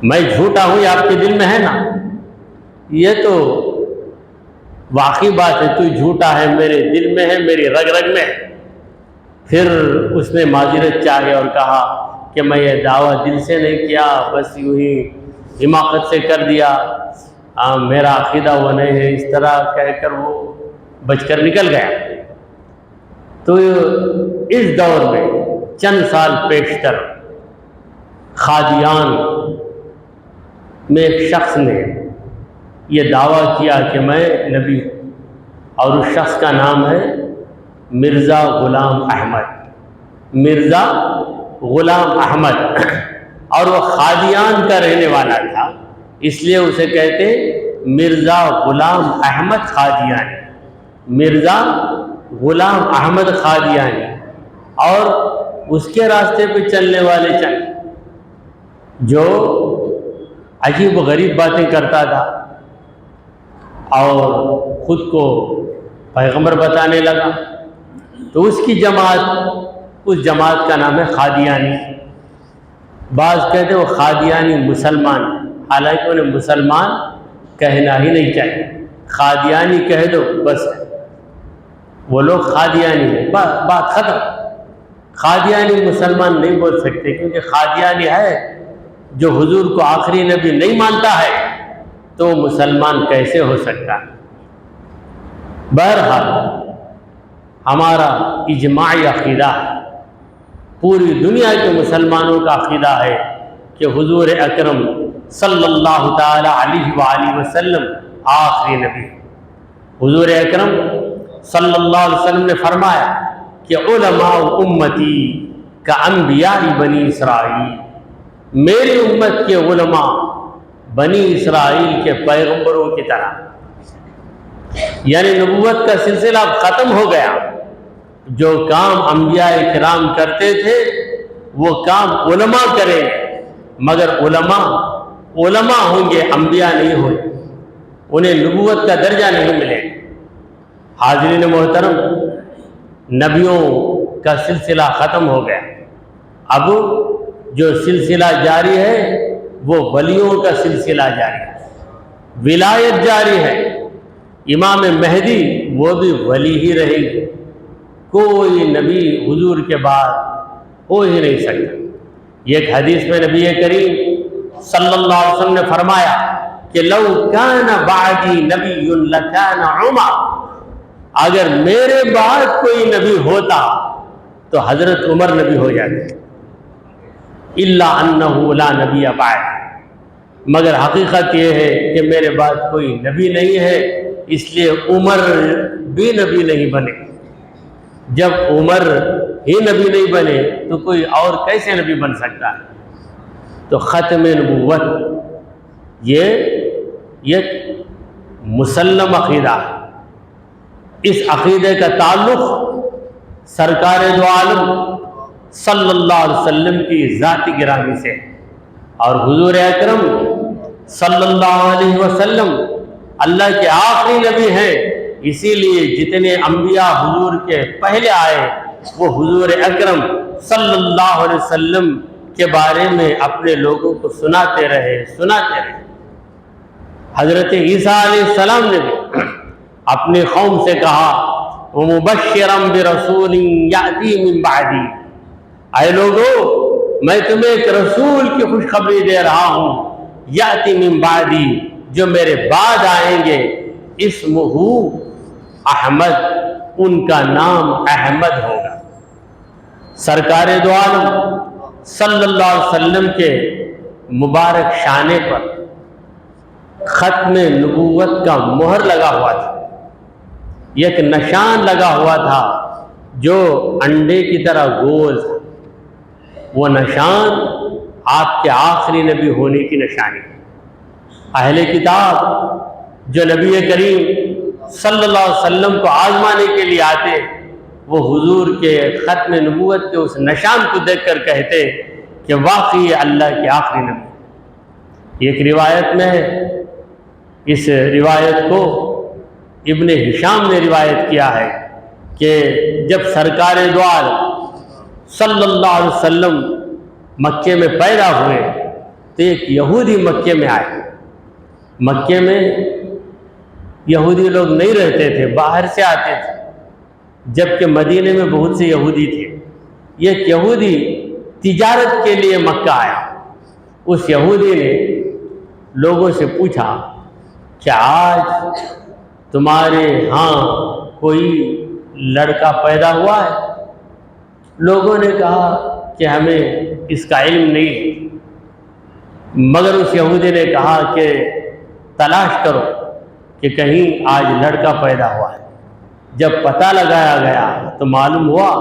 میں جھوٹا ہوں یہ آپ کے دل میں ہے نا؟ یہ تو واقعی بات ہے، تو جھوٹا ہے، میرے دل میں ہے، میری رگ رگ میں ہے۔ پھر اس نے معذرت چاہی اور کہا کہ میں یہ دعویٰ دل سے نہیں کیا، بس یوں ہی حماقت سے کر دیا، میرا عقیدہ وہ نہیں ہے، اس طرح کہہ کر وہ بچ کر نکل گیا۔ تو اس دور میں چند سال پیشتر قادیان میں ایک شخص نے یہ دعویٰ کیا کہ میں نبی ہوں، اور اس شخص کا نام ہے مرزا غلام احمد، مرزا غلام احمد، اور وہ قادیان کا رہنے والا تھا، اس لیے اسے کہتے مرزا غلام احمد قادیانی، مرزا غلام احمد قادیانی۔ اور اس کے راستے پہ چلنے والے جو عجیب و غریب باتیں کرتا تھا اور خود کو پیغمبر بتانے لگا، تو اس کی جماعت، اس جماعت کا نام ہے قادیانی۔ بعض کہتے وہ قادیانی مسلمان، حالانکہ انہیں مسلمان کہنا ہی نہیں چاہیے، قادیانی کہہ دو بس، وہ لوگ قادیانی ہیں، بات ختم۔ قادیانی مسلمان نہیں بول سکتے، کیونکہ قادیانی ہے جو حضور کو آخری نبی نہیں مانتا ہے، تو مسلمان کیسے ہو سکتا ہے؟ بہرحال ہمارا اجماعی عقیدہ ہے، پوری دنیا کے مسلمانوں کا عقیدہ ہے کہ حضور اکرم صلی اللہ تعالی علیہ وآلہ وسلم آخری نبی۔ حضور اکرم صلی اللہ علیہ وسلم نے فرمایا کہ علماء امتی کا انبیاء بنی اسرائیل، میری امت کے علماء بنی اسرائیل کے پیغمبروں کی طرح، یعنی نبوت کا سلسلہ ختم ہو گیا۔ جو کام انبیاء کرام کرتے تھے وہ کام علماء کریں گے، مگر علماء ہوں گے، انبیاء نہیں ہوں گے، انہیں نبوت کا درجہ نہیں ملے گا۔ حاضرین محترم، نبیوں کا سلسلہ ختم ہو گیا، اب جو سلسلہ جاری ہے وہ ولیوں کا سلسلہ جاری ہے، ولایت جاری ہے۔ امام مہدی وہ بھی ولی ہی رہے گی، کوئی نبی حضور کے بعد ہو ہی نہیں سکتا۔ یہ ایک حدیث میں نبی کریم صلی اللہ علیہ وسلم نے فرمایا کہ لو کان بعدی نبی لکان عمر، اگر میرے بعد کوئی نبی ہوتا تو حضرت عمر نبی ہو جاتے، الا انہ لا نبی بعد، مگر حقیقت یہ ہے کہ میرے بعد کوئی نبی نہیں ہے، اس لیے عمر بھی نبی نہیں بنے۔ جب عمر ہی نبی نہیں بنے تو کوئی اور کیسے نبی بن سکتا ہے؟ تو ختم نبوت یہ مسلم عقیدہ ہے، اس عقیدے کا تعلق سرکار دو عالم صلی اللہ علیہ وسلم کی ذات گرامی سے، اور حضور اکرم صلی اللہ علیہ وسلم اللہ کے آخری نبی ہیں، اسی لیے جتنے انبیاء حضور کے پہلے آئے وہ حضور اکرم صلی اللہ علیہ وسلم کے بارے میں اپنے لوگوں کو سناتے رہے۔ حضرت عیسیٰ علیہ السلام نے بھی اپنی قوم سے کہا وَمُبَشِّرًا بِرَسُولٍ يَأْتِي مِن بَعْدِي، اے لوگو میں تمہیں ایک رسول کی خوشخبری دے رہا ہوں، یأتی من بعدی، جو میرے بعد آئیں گے، اسمہ احمد، ان کا نام احمد ہوگا۔ سرکار دو عالم صلی اللہ علیہ وسلم کے مبارک شانے پر ختم نبوت کا مہر لگا ہوا تھا، ایک نشان لگا ہوا تھا جو انڈے کی طرح گول تھا۔ وہ نشان آپ کے آخری نبی ہونے کی نشانی ہے۔ اہل کتاب جو نبی کریم صلی اللہ علیہ وسلم کو آزمانے کے لیے آتے، وہ حضور کے ختم نبوت کے اس نشان کو دیکھ کر کہتے کہ واقعی اللہ کے آخری نبی۔ ایک روایت میں ہے، اس روایت کو ابن ہشام نے روایت کیا ہے کہ جب سرکار دو عالم صلی اللہ علیہ وسلم مکے میں پیدا ہوئے تو ایک یہودی مکے میں آئے۔ مکے میں یہودی لوگ نہیں رہتے تھے، باہر سے آتے تھے، جبکہ مدینے میں بہت سے یہودی تھے۔ ایک یہودی تجارت کے لیے مکہ آیا۔ اس یہودی نے لوگوں سے پوچھا کہ آج تمہارے ہاں کوئی لڑکا پیدا ہوا ہے؟ لوگوں نے کہا کہ ہمیں اس کا علم نہیں ہے، مگر اس یہودی نے کہا کہ تلاش کرو کہ کہیں آج لڑکا پیدا ہوا ہے۔ جب پتہ لگایا گیا تو معلوم ہوا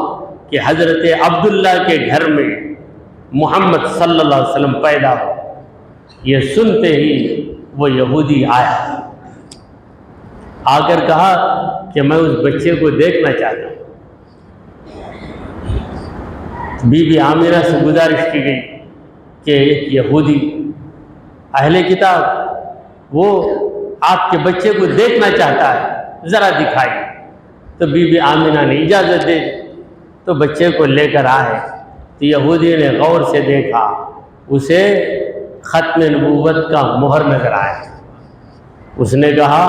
کہ حضرت عبداللہ کے گھر میں محمد صلی اللہ علیہ وسلم پیدا ہوا۔ یہ سنتے ہی وہ یہودی آیا، آ کر کہا کہ میں اس بچے کو دیکھنا چاہتا ہوں۔ بی بی عامرہ سے گزارش کی گئی کہ ایک یہودی اہل کتاب وہ آپ کے بچے کو دیکھنا چاہتا ہے، ذرا دکھائیے۔ تو بی بی آمنہ نے اجازت دے دی، تو بچے کو لے کر آئے تو یہودی نے غور سے دیکھا، اسے ختم نبوت کا مہر نظر آیا۔ اس نے کہا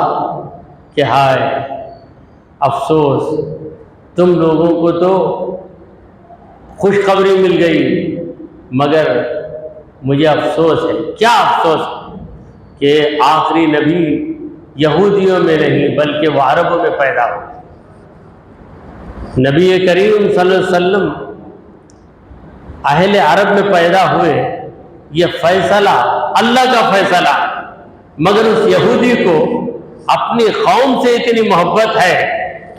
کہ ہائے افسوس، تم لوگوں کو تو خوشخبری مل گئی، مگر مجھے افسوس ہے۔ کیا افسوس؟ کہ آخری نبی یہودیوں میں نہیں بلکہ وہ عربوں میں پیدا ہو۔ نبی کریم صلی اللہ علیہ وسلم اہل عرب میں پیدا ہوئے، یہ فیصلہ اللہ کا فیصلہ، مگر اس یہودی کو اپنی قوم سے اتنی محبت ہے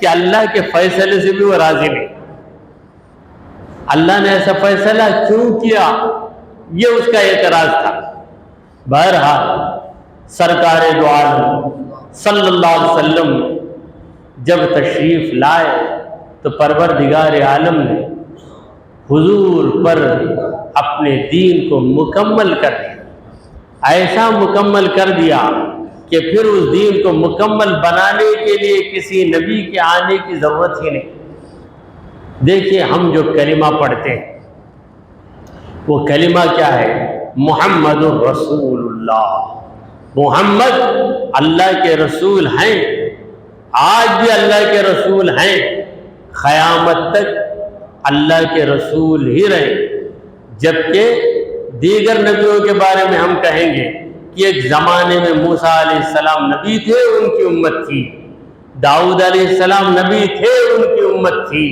کہ اللہ کے فیصلے سے بھی وہ راضی نہیں۔ اللہ نے ایسا فیصلہ کیوں کیا، یہ اس کا اعتراض تھا۔ بہرحال سرکار دو عالم صلی اللہ علیہ وسلم جب تشریف لائے تو پروردگار عالم نے حضور پر اپنے دین کو مکمل کر دیا، ایسا مکمل کر دیا کہ پھر اس دین کو مکمل بنانے کے لیے کسی نبی کے آنے کی ضرورت ہی نہیں۔ دیکھیے ہم جو کلمہ پڑھتے ہیں وہ کلمہ کیا ہے؟ محمد الرسول اللہ، محمد اللہ کے رسول ہیں، آج بھی اللہ کے رسول ہیں، قیامت تک اللہ کے رسول ہی رہیں۔ جبکہ دیگر نبیوں کے بارے میں ہم کہیں گے کہ ایک زمانے میں موسیٰ علیہ السلام نبی تھے، ان کی امت تھی، داؤد علیہ السلام نبی تھے، ان کی امت تھی،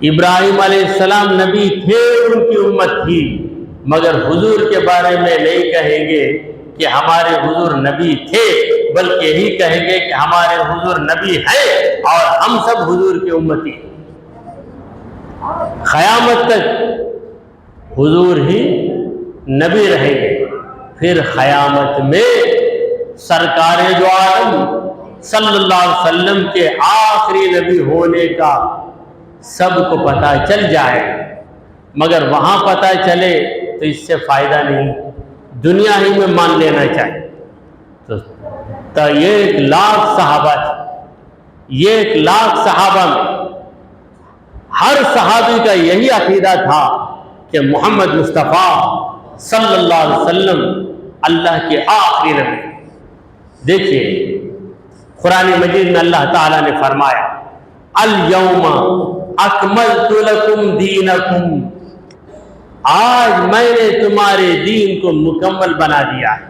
ابراہیم علیہ السلام نبی تھے، ان کی امت تھی، مگر حضور کے بارے میں نہیں کہیں گے کہ ہمارے حضور نبی تھے، بلکہ یہی کہیں گے کہ ہمارے حضور نبی ہیں اور ہم سب حضور کی امتی ہیں۔ قیامت تک حضور ہی نبی رہیں گے، پھر قیامت میں سرکار دو عالم صلی اللہ علیہ وسلم کے آخری نبی ہونے کا سب کو پتہ چل جائے، مگر وہاں پتہ چلے تو اس سے فائدہ نہیں، دنیا ہی میں مان لینا چاہیے۔ تو یہ 1,00,000 صحابہ تھے، یہ 1,00,000 صحابہ میں ہر صحابی کا یہی عقیدہ تھا کہ محمد مصطفیٰ صلی اللہ علیہ وسلم اللہ کے آخری نبی۔ دیکھیے قرآن مجید میں اللہ تعالیٰ نے فرمایا الیوم اکملت لکم دینکم، آج میں نے تمہارے دین کو مکمل بنا دیا ہے،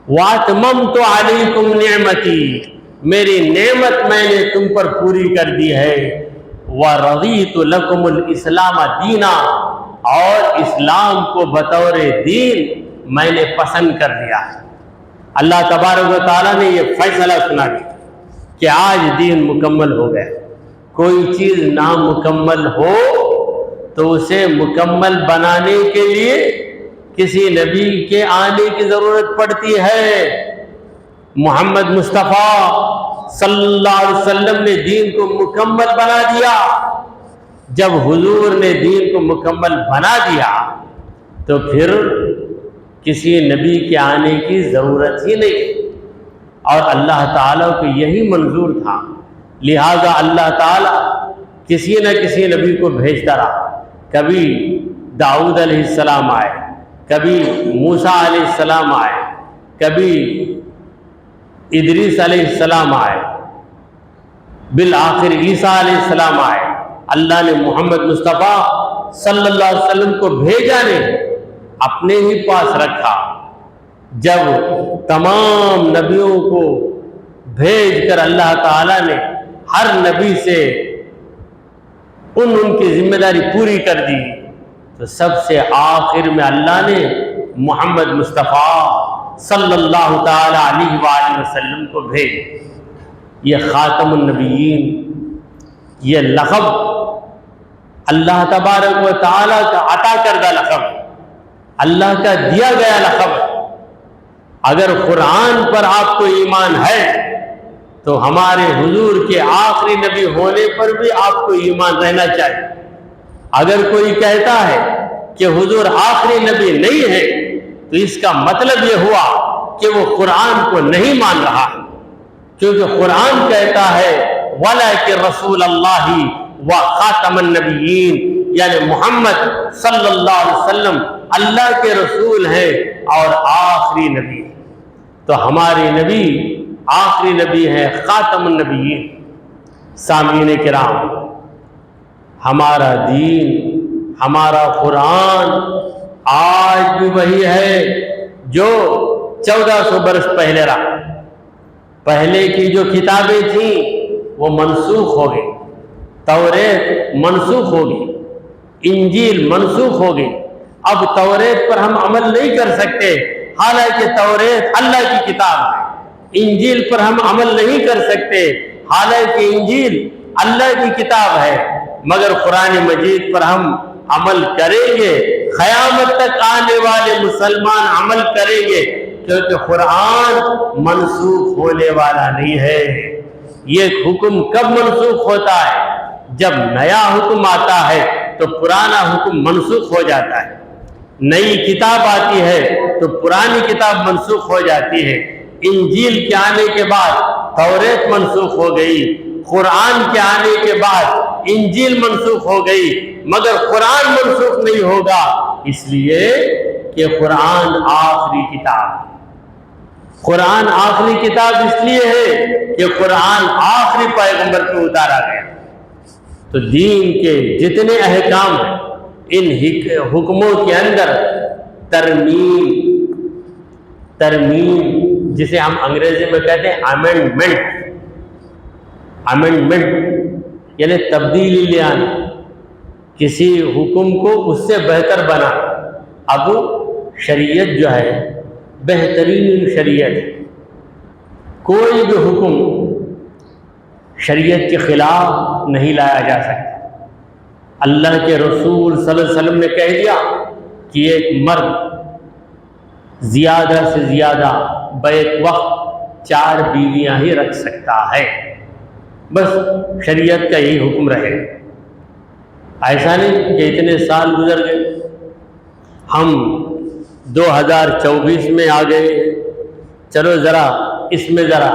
واتممت علیکم نعمتی، میری نعمت میں نے تم پر پوری کر دی ہے، ورضیت لکم الاسلام دینا، اور اسلام کو بطور دین میں نے پسند کر لیا ہے۔ اللہ تبارک و تعالیٰ نے یہ فیصلہ سنا دیا کہ آج دین مکمل ہو گیا۔ کوئی چیز نامکمل ہو تو اسے مکمل بنانے کے لیے کسی نبی کے آنے کی ضرورت پڑتی ہے۔ محمد مصطفیٰ صلی اللہ علیہ وسلم نے دین کو مکمل بنا دیا۔ جب حضور نے دین کو مکمل بنا دیا تو پھر کسی نبی کے آنے کی ضرورت ہی نہیں، اور اللہ تعالیٰ کو یہی منظور تھا، لہذا اللہ تعالیٰ کسی نہ کسی نبی کو بھیجتا رہا۔ کبھی داؤد علیہ السلام آئے، کبھی موسیٰ علیہ السلام آئے، کبھی ادریس علیہ السلام آئے، بالآخر عیسیٰ علیہ السلام آئے۔ اللہ نے محمد مصطفیٰ صلی اللہ علیہ وسلم کو بھیجا نہیں، اپنے ہی پاس رکھا۔ جب تمام نبیوں کو بھیج کر اللہ تعالیٰ نے ہر نبی سے ان کی ذمہ داری پوری کر دی، تو سب سے آخر میں اللہ نے محمد مصطفیٰ صلی اللہ تعالیٰ علیہ وآلہ وسلم کو بھیج۔ یہ خاتم النبیین، یہ لقب اللہ تبارک و تعالیٰ کا عطا کردہ لقب، اللہ کا دیا گیا لقب۔ اگر قرآن پر آپ کو ایمان ہے تو ہمارے حضور کے آخری نبی ہونے پر بھی آپ کو ایمان رہنا چاہیے۔ اگر کوئی کہتا ہے کہ حضور آخری نبی نہیں ہے تو اس کا مطلب یہ ہوا کہ وہ قرآن کو نہیں مان رہا، کیونکہ قرآن کہتا ہے وَلَكِنْ رَسُولَ اللَّهِ وَخَاتَمَ النَّبِيِّينَ، یعنی محمد صلی اللہ علیہ وسلم اللہ کے رسول ہیں اور آخری نبی۔ تو ہمارے نبی آخری نبی ہے، خاتم النبیین۔ سامعین کرام، ہمارا دین، ہمارا قرآن آج بھی وہی ہے جو 1400 برس پہلے رہا۔ پہلے کی جو کتابیں تھیں وہ منسوخ ہو گئی، توریت منسوخ ہو گئی، انجیل منسوخ ہو گئی۔ اب توریت پر ہم عمل نہیں کر سکتے، حالانکہ توریت اللہ کی کتاب ہے۔ انجیل پر ہم عمل نہیں کر سکتے، حالانکہ انجیل اللہ کی کتاب ہے، مگر قرآن مجید پر ہم عمل کریں گے۔ قیامت تک آنے والے مسلمان عمل کریں گے، کیونکہ قرآن منسوخ ہونے والا نہیں ہے۔ یہ حکم کب منسوخ ہوتا ہے؟ جب نیا حکم آتا ہے تو پرانا حکم منسوخ ہو جاتا ہے۔ نئی کتاب آتی ہے تو پرانی کتاب منسوخ ہو جاتی ہے۔ انجیل کے آنے کے بعد توریت منسوخ ہو گئی، قرآن کے آنے کے بعد انجیل منسوخ ہو گئی، مگر قرآن منسوخ نہیں ہوگا، اس لیے کہ قرآن آخری کتاب۔ قرآن آخری کتاب اس لیے ہے کہ قرآن آخری پیغمبر کو اتارا گیا۔ تو دین کے جتنے احکام ہیں ان حکموں کے اندر ترمیم جسے ہم انگریزی میں کہتے ہیں امینڈمنٹ، یعنی تبدیلی لے آنا، کسی حکم کو اس سے بہتر بنا۔ اب شریعت جو ہے بہترین شریعت، کوئی بھی حکم شریعت کے خلاف نہیں لایا جا سکتا۔ اللہ کے رسول صلی اللہ علیہ وسلم نے کہہ دیا کہ ایک مرد زیادہ سے زیادہ بیک وقت 4 بیویاں ہی رکھ سکتا ہے، بس شریعت کا یہی حکم رہے۔ ایسا نہیں کہ اتنے سال گزر گئے، ہم 2024 میں آ گئے، چلو ذرا اس میں ذرا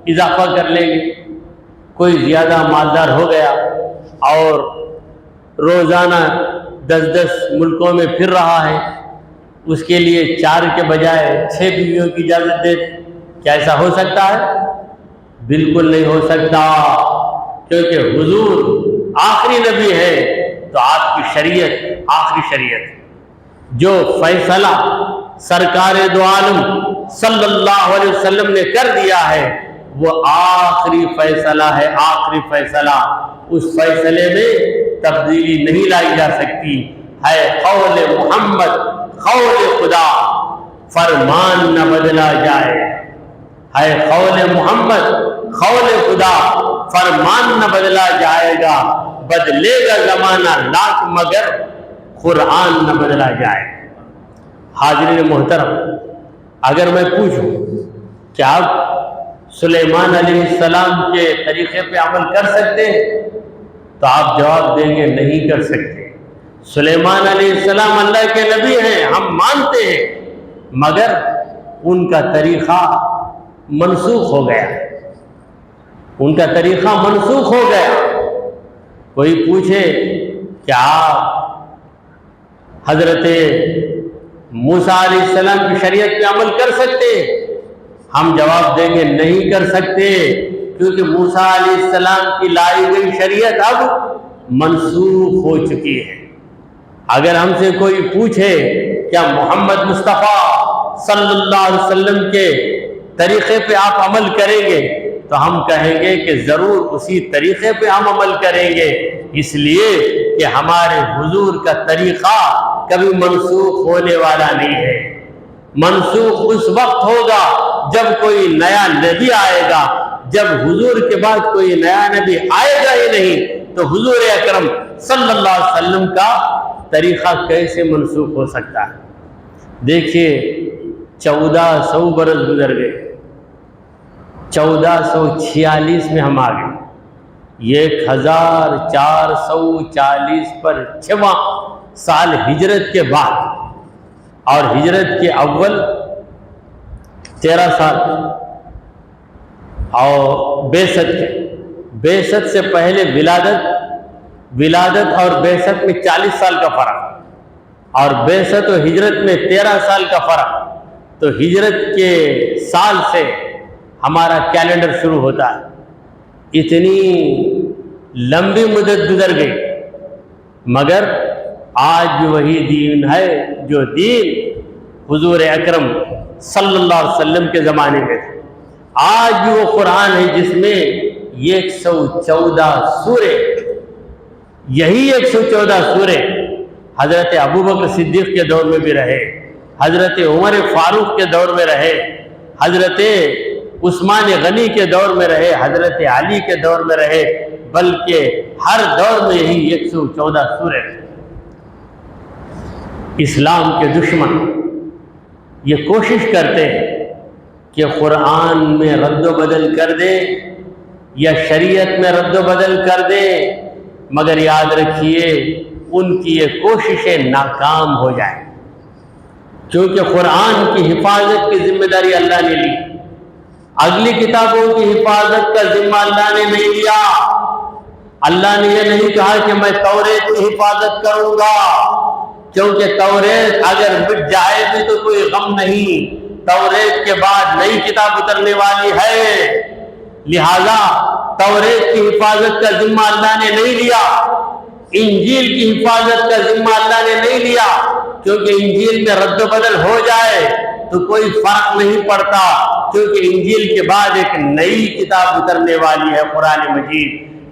اضافہ کر لیں گے، کوئی زیادہ مالدار ہو گیا اور روزانہ 10 ملکوں میں پھر رہا ہے، اس کے لیے 4 کے بجائے 6 بیویوں کی اجازت دے، کیا ایسا ہو سکتا ہے؟ بالکل نہیں ہو سکتا، کیونکہ حضور آخری نبی ہے تو آپ کی شریعت آخری شریعت، جو فیصلہ سرکار دو عالم صلی اللہ علیہ وسلم نے کر دیا ہے وہ آخری فیصلہ ہے، آخری فیصلہ، اس فیصلے میں تبدیلی نہیں لائی جا سکتی، ہے قول محمد، قول خدا، فرمان نہ بدلا جائے، ہے قول محمد، قول خدا، فرمان نہ بدلا جائے گا، بدلے گا زمانہ لاکھ مگر قرآن نہ بدلا جائے۔ حاضرین محترم، اگر میں پوچھوں کہ آپ سلیمان علیہ السلام کے طریقے پہ عمل کر سکتے ہیں تو آپ جواب دیں گے نہیں کر سکتے۔ سلیمان علیہ السلام اللہ کے نبی ہیں، ہم مانتے ہیں، مگر ان کا طریقہ منسوخ ہو گیا، ان کا طریقہ منسوخ ہو گیا۔ کوئی پوچھے کہ آپ حضرت موسیٰ علیہ السلام کی شریعت پہ عمل کر سکتے ہیں؟ ہم جواب دیں گے نہیں کر سکتے، کیونکہ موسیٰ علیہ السلام کی لائی گئی شریعت اب منسوخ ہو چکی ہے۔ اگر ہم سے کوئی پوچھے کیا محمد مصطفیٰ صلی اللہ علیہ وسلم کے طریقے پہ آپ عمل کریں گے تو ہم کہیں گے کہ ضرور اسی طریقے پہ ہم عمل کریں گے، اس لیے کہ ہمارے حضور کا طریقہ کبھی منسوخ ہونے والا نہیں ہے۔ منسوخ اس وقت ہوگا جب کوئی نیا نبی آئے گا، جب حضور کے بعد کوئی نیا نبی آئے گا ہی نہیں تو حضور اکرم صلی اللہ علیہ وسلم کا طریقہ کیسے منسوخ ہو سکتا ہے؟ دیکھیے 1400 برس گزر گئے، 1446 میں ہم آ گئے، 1440 پر 6واں سال ہجرت کے بعد، اور ہجرت کے اول 13 سال، اور بعثت سے پہلے ولادت اور بعثت میں 40 سال کا فرق، اور بعثت و ہجرت میں 13 سال کا فرق، تو ہجرت کے سال سے ہمارا کیلنڈر شروع ہوتا ہے۔ اتنی لمبی مدت گزر گئی، مگر آج بھی وہی دین ہے جو دین حضور اکرم صلی اللہ علیہ وسلم کے زمانے میں تھے۔ آج بھی وہ قرآن ہے جس میں 114 سورے، یہی 114 سورے حضرت ابوبکر صدیق کے دور میں بھی رہے، حضرت عمر فاروق کے دور میں رہے، حضرت عثمان غنی کے دور میں رہے، حضرت علی کے دور میں رہے، بلکہ ہر دور میں یہی 114 سورے رہے۔ اسلام کے دشمن یہ کوشش کرتے ہیں کہ قرآن میں رد و بدل کر دیں یا شریعت میں رد و بدل کر دیں، مگر یاد رکھیے ان کی یہ کوششیں ناکام ہو جائیں، کیونکہ قرآن کی حفاظت کی ذمہ داری اللہ نے لی، اگلی کتابوں کی حفاظت کا ذمہ اللہ نے نہیں لیا۔ اللہ نے یہ نہیں کہا کہ میں توریت کی حفاظت کروں گا، کیونکہ توریت اگر مٹ جائے بھی تو کوئی غم نہیں، توریت کے بعد نئی کتاب اترنے والی ہے، لہذا توریت کی حفاظت کا ذمہ اللہ نے نہیں لیا، انجیل کی حفاظت کا ذمہ اللہ نے نہیں لیا، کیونکہ انجیل میں رد و بدل ہو جائے تو کوئی فرق نہیں پڑتا، کیونکہ انجیل کے بعد ایک نئی کتاب اترنے والی ہے قرآن مجید۔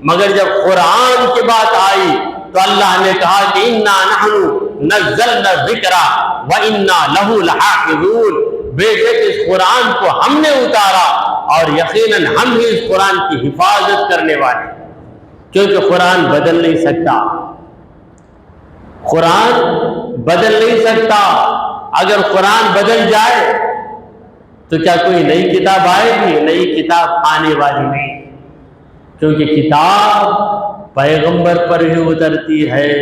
مگر جب قرآن کی بات آئی تو اللہ نے کہا کہ اِنَّا نَحْنُ نَزَّلْنَا الذِّكْرَ وَإِنَّا لَهُ لَحَافِظُونَ، بے شک اس قرآن کو ہم نے اتارا اور یقیناً ہم ہی اس قرآن کی حفاظت کرنے والے، کیونکہ قرآن بدل نہیں سکتا، قرآن بدل نہیں سکتا۔ اگر قرآن بدل جائے تو کیا کوئی نئی کتاب آئے گی؟ نئی کتاب آنے والی نہیں، کیونکہ کتاب پیغمبر پر ہی اترتی ہے۔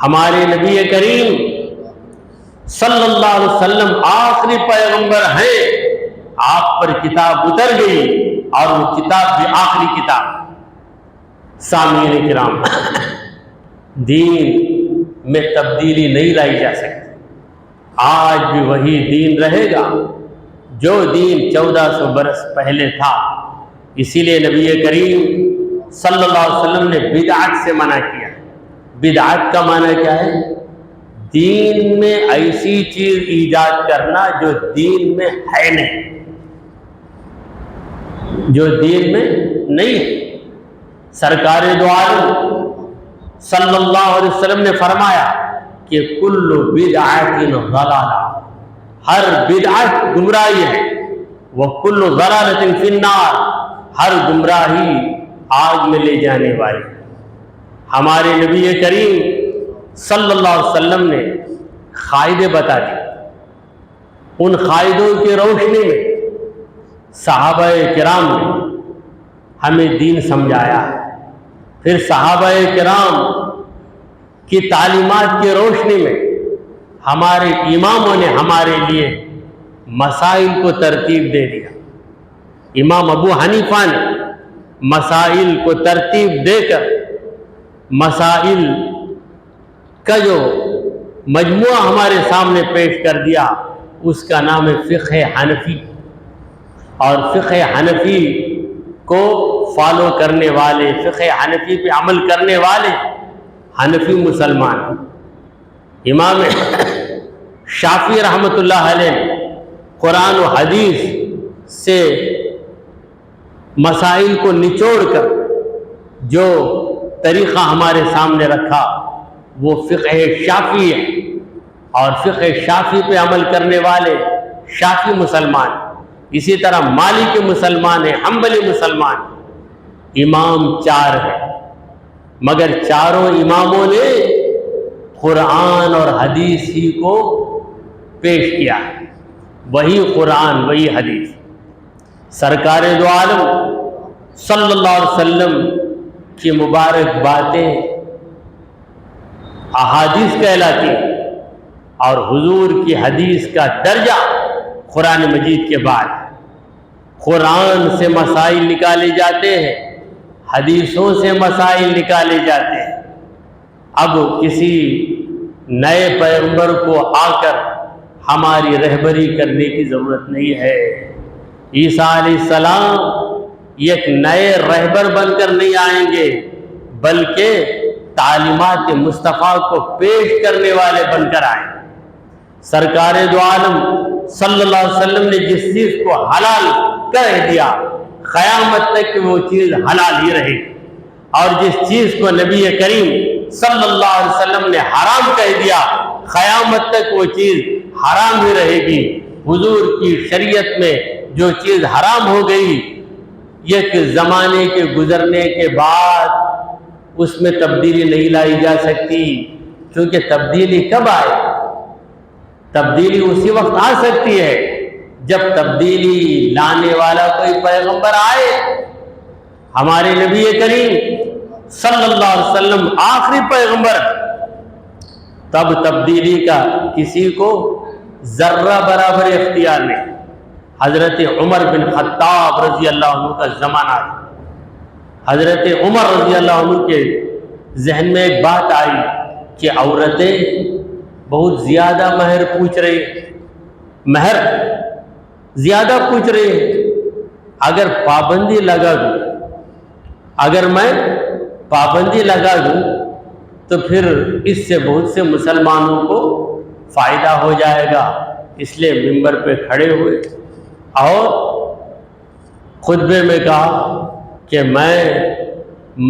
ہمارے نبی کریم صلی اللہ علیہ وسلم آخری پیغمبر ہیں، آپ پر کتاب اتر گئی اور وہ کتاب بھی آخری کتاب۔ سامعین کرام، دین میں تبدیلی نہیں لائی جا سکتی، آج بھی وہی دین رہے گا جو دین 1400 برس پہلے تھا۔ اسی لیے نبی کریم صلی اللہ علیہ وسلم نے بدعت سے منع کیا۔ بدعت کا معنی کیا ہے؟ دین میں ایسی چیز ایجاد کرنا جو دین میں ہے نہیں، جو دین میں نہیں ہے۔ سرکار دو عالم صلی اللہ علیہ وسلم نے فرمایا کہ کل بدعت ضلالہ، ہر بدعت گمراہی ہے، وکل ضلالۃ فی النار، ہر گمراہی آگ میں لے جانے والی۔ ہمارے نبی کریم صلی اللہ علیہ وسلم نے قاعدے بتا دی، ان قاعدوں کی روشنی میں صحابہ کرام نے ہمیں دین سمجھایا، پھر صحابہ کرام کی تعلیمات کی روشنی میں ہمارے اماموں نے ہمارے لیے مسائل کو ترتیب دے دیا۔ امام ابو حنیفہ نے مسائل کو ترتیب دے کر مسائل کا جو مجموعہ ہمارے سامنے پیش کر دیا، اس کا نام ہے فقہ حنفی۔ اور فقہ حنفی کو فالو کرنے والے، فقہ حنفی پہ عمل کرنے والے حنفی مسلمان۔ امام شافعی رحمۃ اللہ علیہ نے قرآن و حدیث سے مسائل کو نچوڑ کر جو طریقہ ہمارے سامنے رکھا وہ فقہ شافعی ہے، اور فقہ شافعی پہ عمل کرنے والے شافعی مسلمان۔ اسی طرح مالکی مسلمان ہیں، حنبلی مسلمان۔ امام 4 ہیں، مگر چاروں اماموں نے قرآن اور حدیث ہی کو پیش کیا، وہی قرآن وہی حدیث۔ سرکار دو عالم صلی اللہ علیہ وسلم کی مبارک باتیں احادیث کہلاتی ہیں، اور حضور کی حدیث کا درجہ قرآن مجید کے بعد۔ قرآن سے مسائل نکالے جاتے ہیں، حدیثوں سے مسائل نکالے جاتے ہیں۔ اب کسی نئے پیغمبر کو آ کر ہماری رہبری کرنے کی ضرورت نہیں ہے۔ عیسیٰ علیہ السلام ایک نئے رہبر بن کر نہیں آئیں گے، بلکہ تعلیمات مصطفیٰ کو پیش کرنے والے بن کر آئیں۔ سرکار دو عالم صلی اللہ علیہ وسلم نے جس چیز کو حلال کہہ دیا، قیامت تک وہ چیز حلال ہی رہے گی، اور جس چیز کو نبی کریم صلی اللہ علیہ وسلم نے حرام کہہ دیا، قیامت تک وہ چیز حرام ہی رہے گی۔ حضور کی شریعت میں جو چیز حرام ہو گئی، ایک زمانے کے گزرنے کے بعد اس میں تبدیلی نہیں لائی جا سکتی، کیونکہ تبدیلی کب آئے؟ تبدیلی اسی وقت آ سکتی ہے جب تبدیلی لانے والا کوئی پیغمبر آئے۔ ہمارے نبی کریم صلی اللہ علیہ وسلم آخری پیغمبر، تب تبدیلی کا کسی کو ذرہ برابر اختیار نہیں۔ حضرت عمر بن خطاب رضی اللہ عنہ کا زمانہ تھا۔ حضرت عمر رضی اللہ عنہ کے ذہن میں ایک بات آئی کہ عورتیں بہت زیادہ مہر پوچھ رہی ہیں، مہر زیادہ پوچھ رہی ہیں۔ اگر پابندی لگا دوں، اگر میں پابندی لگا دوں تو پھر اس سے بہت سے مسلمانوں کو فائدہ ہو جائے گا۔ اس لیے ممبر پہ کھڑے ہوئے اور خطبے میں کہا کہ میں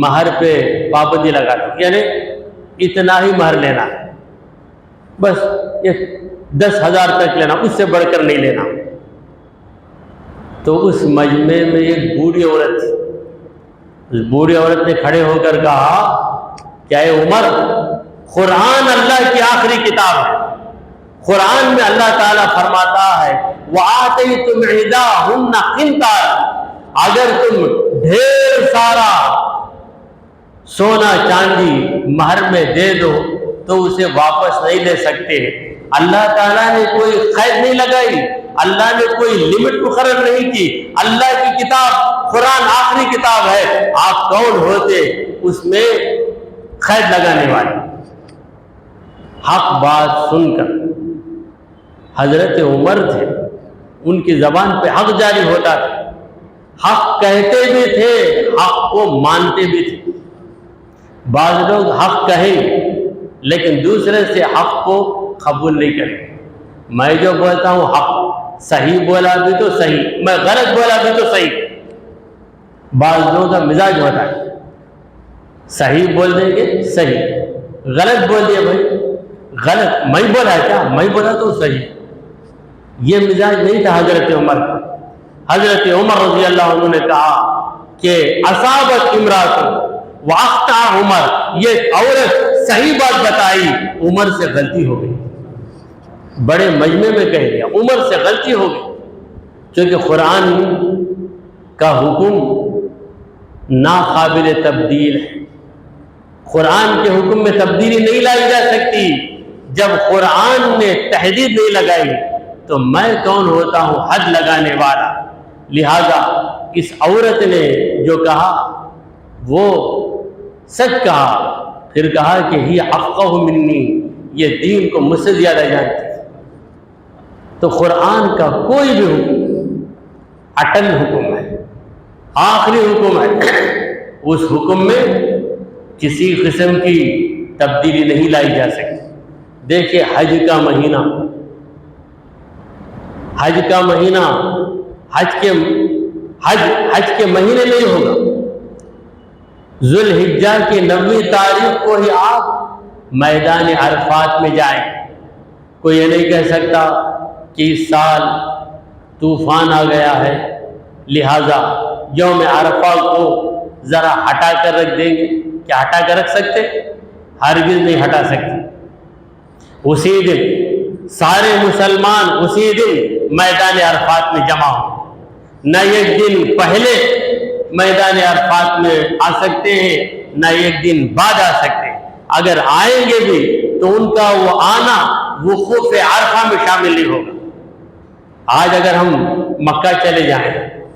مہر پہ پابندی لگا دوں، یعنی اتنا ہی مہر لینا، بس 10,000 تک لینا، اس سے بڑھ کر نہیں لینا۔ تو اس مجمع میں ایک بوڑھی عورت تھی، اس بوڑھی عورت نے کھڑے ہو کر کہا کہ اے عمر، قرآن اللہ کی آخری کتاب ہے، قرآن میں اللہ تعالیٰ فرماتا ہے وَآتَيْتُمْ عِدَاهُنَّ قِنْطَارًا، اگر تم ڈھیر سارا سونا چاندی مہر میں دے دو تو اسے واپس نہیں لے سکتے۔ اللہ تعالیٰ نے کوئی قید نہیں لگائی، اللہ نے کوئی لمٹ مقرر نہیں کی۔ اللہ کی کتاب قرآن آخری کتاب ہے، آپ کون ہوتے اس میں قید لگانے والے؟ حق بات سن کر حضرت عمر تھے، ان کی زبان پہ حق جاری ہوتا تھا، حق کہتے بھی تھے، حق کو مانتے بھی تھے۔ بعض لوگ حق کہیں لیکن دوسرے سے حق کو قبول نہیں کریں۔ میں جو بولتا ہوں حق، صحیح بولا بھی تو صحیح، میں غلط بولا بھی تو صحیح۔ بعض لوگوں کا مزاج ہوتا ہے، صحیح بول دیں گے صحیح، غلط بول دیا بھائی غلط، میں بولا کیا، میں بولا تو صحیح۔ یہ مزاج نہیں تھا حضرت عمر کا۔ حضرت عمر رضی اللہ عنہ نے کہا کہ اصابت امرات واخطا عمر، یہ عورت صحیح بات بتائی، عمر سے غلطی ہو گئی۔ بڑے مجمع میں کہہ دیا عمر سے غلطی ہو گئی، کیونکہ قرآن کا حکم ناقابل تبدیل ہے۔ قرآن کے حکم میں تبدیلی نہیں لائی جا سکتی۔ جب قرآن نے تحدید نہیں لگائی تو میں کون ہوتا ہوں حد لگانے والا؟ لہذا اس عورت نے جو کہا وہ سچ کہا، پھر کہا کہ ہی افقہ منی، یہ دین کو مجھ سے زیادہ جانتی ہے۔ تو قرآن کا کوئی بھی حکم اٹل حکم ہے، آخری حکم ہے، اس حکم میں کسی قسم کی تبدیلی نہیں لائی جا سکتی۔ دیکھیں حج کا مہینہ، حج کا مہینہ حج کے مہینے نہیں ہوگا، ذوالحجہ کی 9 تاریخ کو ہی آپ میدان عرفات میں جائیں۔ کوئی یہ نہیں کہہ سکتا کہ اس سال طوفان آ گیا ہے لہذا یوم عرفہ کو ذرا ہٹا کر رکھ دیں گے۔ کیا ہٹا کر رکھ سکتے؟ ہرگز نہیں ہٹا سکتے۔ اسی دن سارے مسلمان اسی دن میدان عرفات میں جمع ہوں، نہ ایک دن پہلے میدان عرفات میں آ سکتے ہیں، نہ ایک دن بعد آ سکتے ہیں۔ اگر آئیں گے بھی تو ان کا وہ آنا وقوف عرفہ میں شامل نہیں ہوگا۔ آج اگر ہم مکہ چلے جائیں،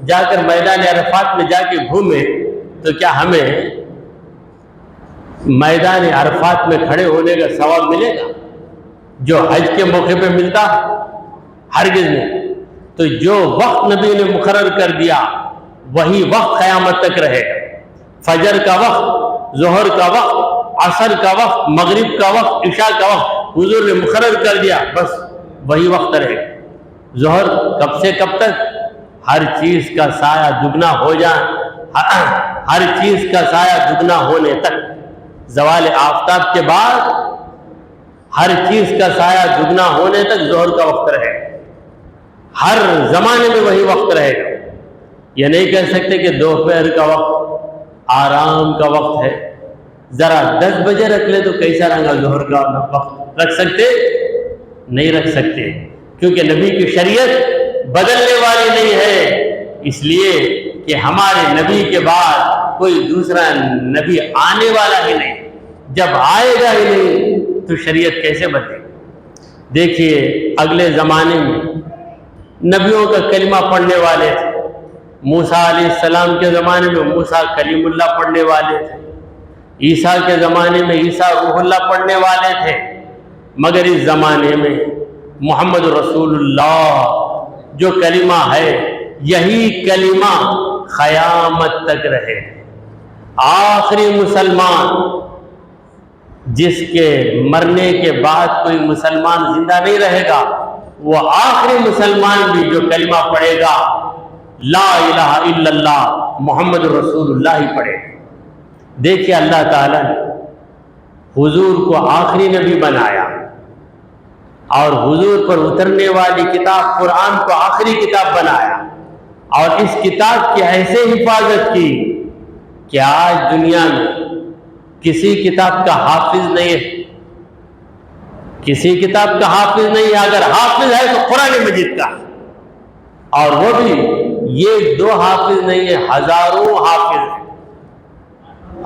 جا کر میدان عرفات میں جا کے گھومیں تو کیا ہمیں میدان عرفات میں کھڑے ہونے کا ثواب ملے گا جو حج کے موقع پہ ملتا؟ ہرگز نہیں۔ تو جو وقت نبی نے مقرر کر دیا وہی وقت قیامت تک رہے گا۔ فجر کا وقت، ظہر کا وقت، عصر کا وقت، مغرب کا وقت، عشاء کا وقت حضور نے مقرر کر دیا، بس وہی وقت رہے گا۔ ظہر کب سے کب تک؟ ہر چیز کا سایہ دگنا ہو جائے، ہر چیز کا سایہ دگنا ہونے تک۔ زوال آفتاب کے بعد ہر چیز کا سایہ دگنا ہونے تک ظہر کا وقت رہے گا۔ ہر زمانے میں وہی وقت رہے گا۔ یہ نہیں کہہ سکتے کہ دوپہر کا وقت آرام کا وقت ہے، ذرا 10 بجے رکھ لے تو کیسا رہے گا ظہر کا وقت؟ رکھ سکتے؟ نہیں رکھ سکتے، کیونکہ نبی کی شریعت بدلنے والی نہیں ہے، اس لیے کہ ہمارے نبی کے بعد کوئی دوسرا نبی آنے والا ہی نہیں۔ جب آئے گا ہی نہیں تو شریعت کیسے بدلے؟ دیکھیے اگلے زمانے میں نبیوں کا کلمہ پڑھنے والے تھے۔ موسیٰ علیہ السلام کے زمانے میں موسیٰ کلیم اللہ پڑھنے والے تھے، عیسیٰ کے زمانے میں عیسیٰ روح اللہ پڑھنے والے تھے، مگر اس زمانے میں محمد رسول اللہ جو کلمہ ہے یہی کلمہ قیامت تک رہے۔ آخری مسلمان جس کے مرنے کے بعد کوئی مسلمان زندہ نہیں رہے گا، وہ آخری مسلمان بھی جو کلمہ پڑھے گا لا الہ الا اللہ محمد رسول اللہ ہی پڑھے گا۔ دیکھیے اللہ تعالیٰ نے حضور کو آخری نبی بنایا اور حضور پر اترنے والی کتاب قرآن کو آخری کتاب بنایا، اور اس کتاب کی ایسے حفاظت کی کہ آج دنیا میں کسی کتاب کا حافظ نہیں ہے، کسی کتاب کا حافظ نہیں ہے، اگر حافظ ہے تو قرآن مجید کا، اور وہ بھی یہ 2 حافظ نہیں ہے، ہزاروں حافظ ہیں۔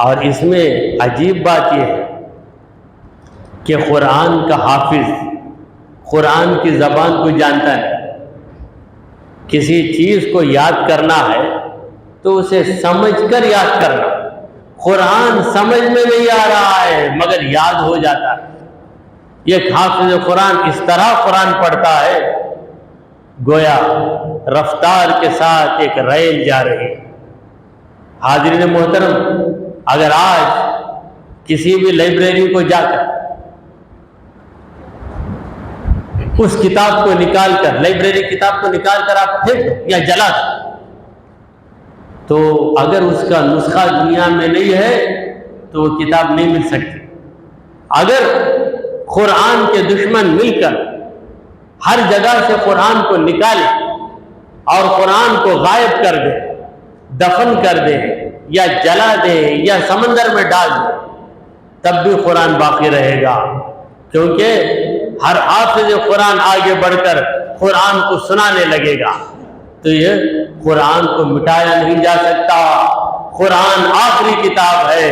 اور اس میں عجیب بات یہ ہے کہ قرآن کا حافظ قرآن کی زبان کو جانتا ہے، کسی چیز کو یاد کرنا ہے تو اسے سمجھ کر یاد کرنا، قرآن سمجھ میں نہیں آ رہا ہے مگر یاد ہو جاتا ہے۔ یہ حافظ قرآن اس طرح قرآن پڑھتا ہے گویا رفتار کے ساتھ ایک ریل جا رہی ہے۔ حاضرین محترم، اگر آج کسی بھی لائبریری کو جا کر اس کتاب کو نکال کر، لائبریری کتاب کو نکال کر آپ پھینک یا جلا دیں، تو اگر اس کا نسخہ دنیا میں نہیں ہے تو وہ کتاب نہیں مل سکتی۔ اگر قرآن کے دشمن مل کر ہر جگہ سے قرآن کو نکالے اور قرآن کو غائب کر دے، دفن کر دے یا جلا دے یا سمندر میں ڈال دے، تب بھی قرآن باقی رہے گا، کیونکہ ہر حافظ قرآن آگے بڑھ کر قرآن کو سنانے لگے گا۔ تو یہ قرآن کو مٹایا نہیں جا سکتا۔ قرآن آخری کتاب ہے،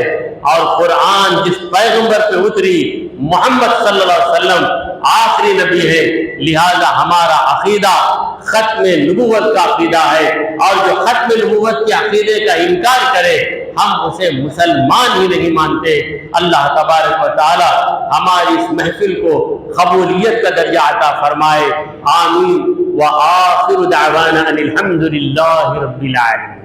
اور قرآن جس پیغمبر پہ اتری محمد صلی اللہ علیہ وسلم آخری نبی ہے، لہذا ہمارا عقیدہ ختم نبوت کا عقیدہ ہے، اور جو ختم نبوت کے عقیدے کا انکار کرے ہم اسے مسلمان ہی نہیں مانتے۔ اللہ تبارک و تعالی ہماری اس محفل کو قبولیت کا درجہ عطا فرمائے، آمین۔ وآخر دعوانا ان الحمد للہ رب العالمین۔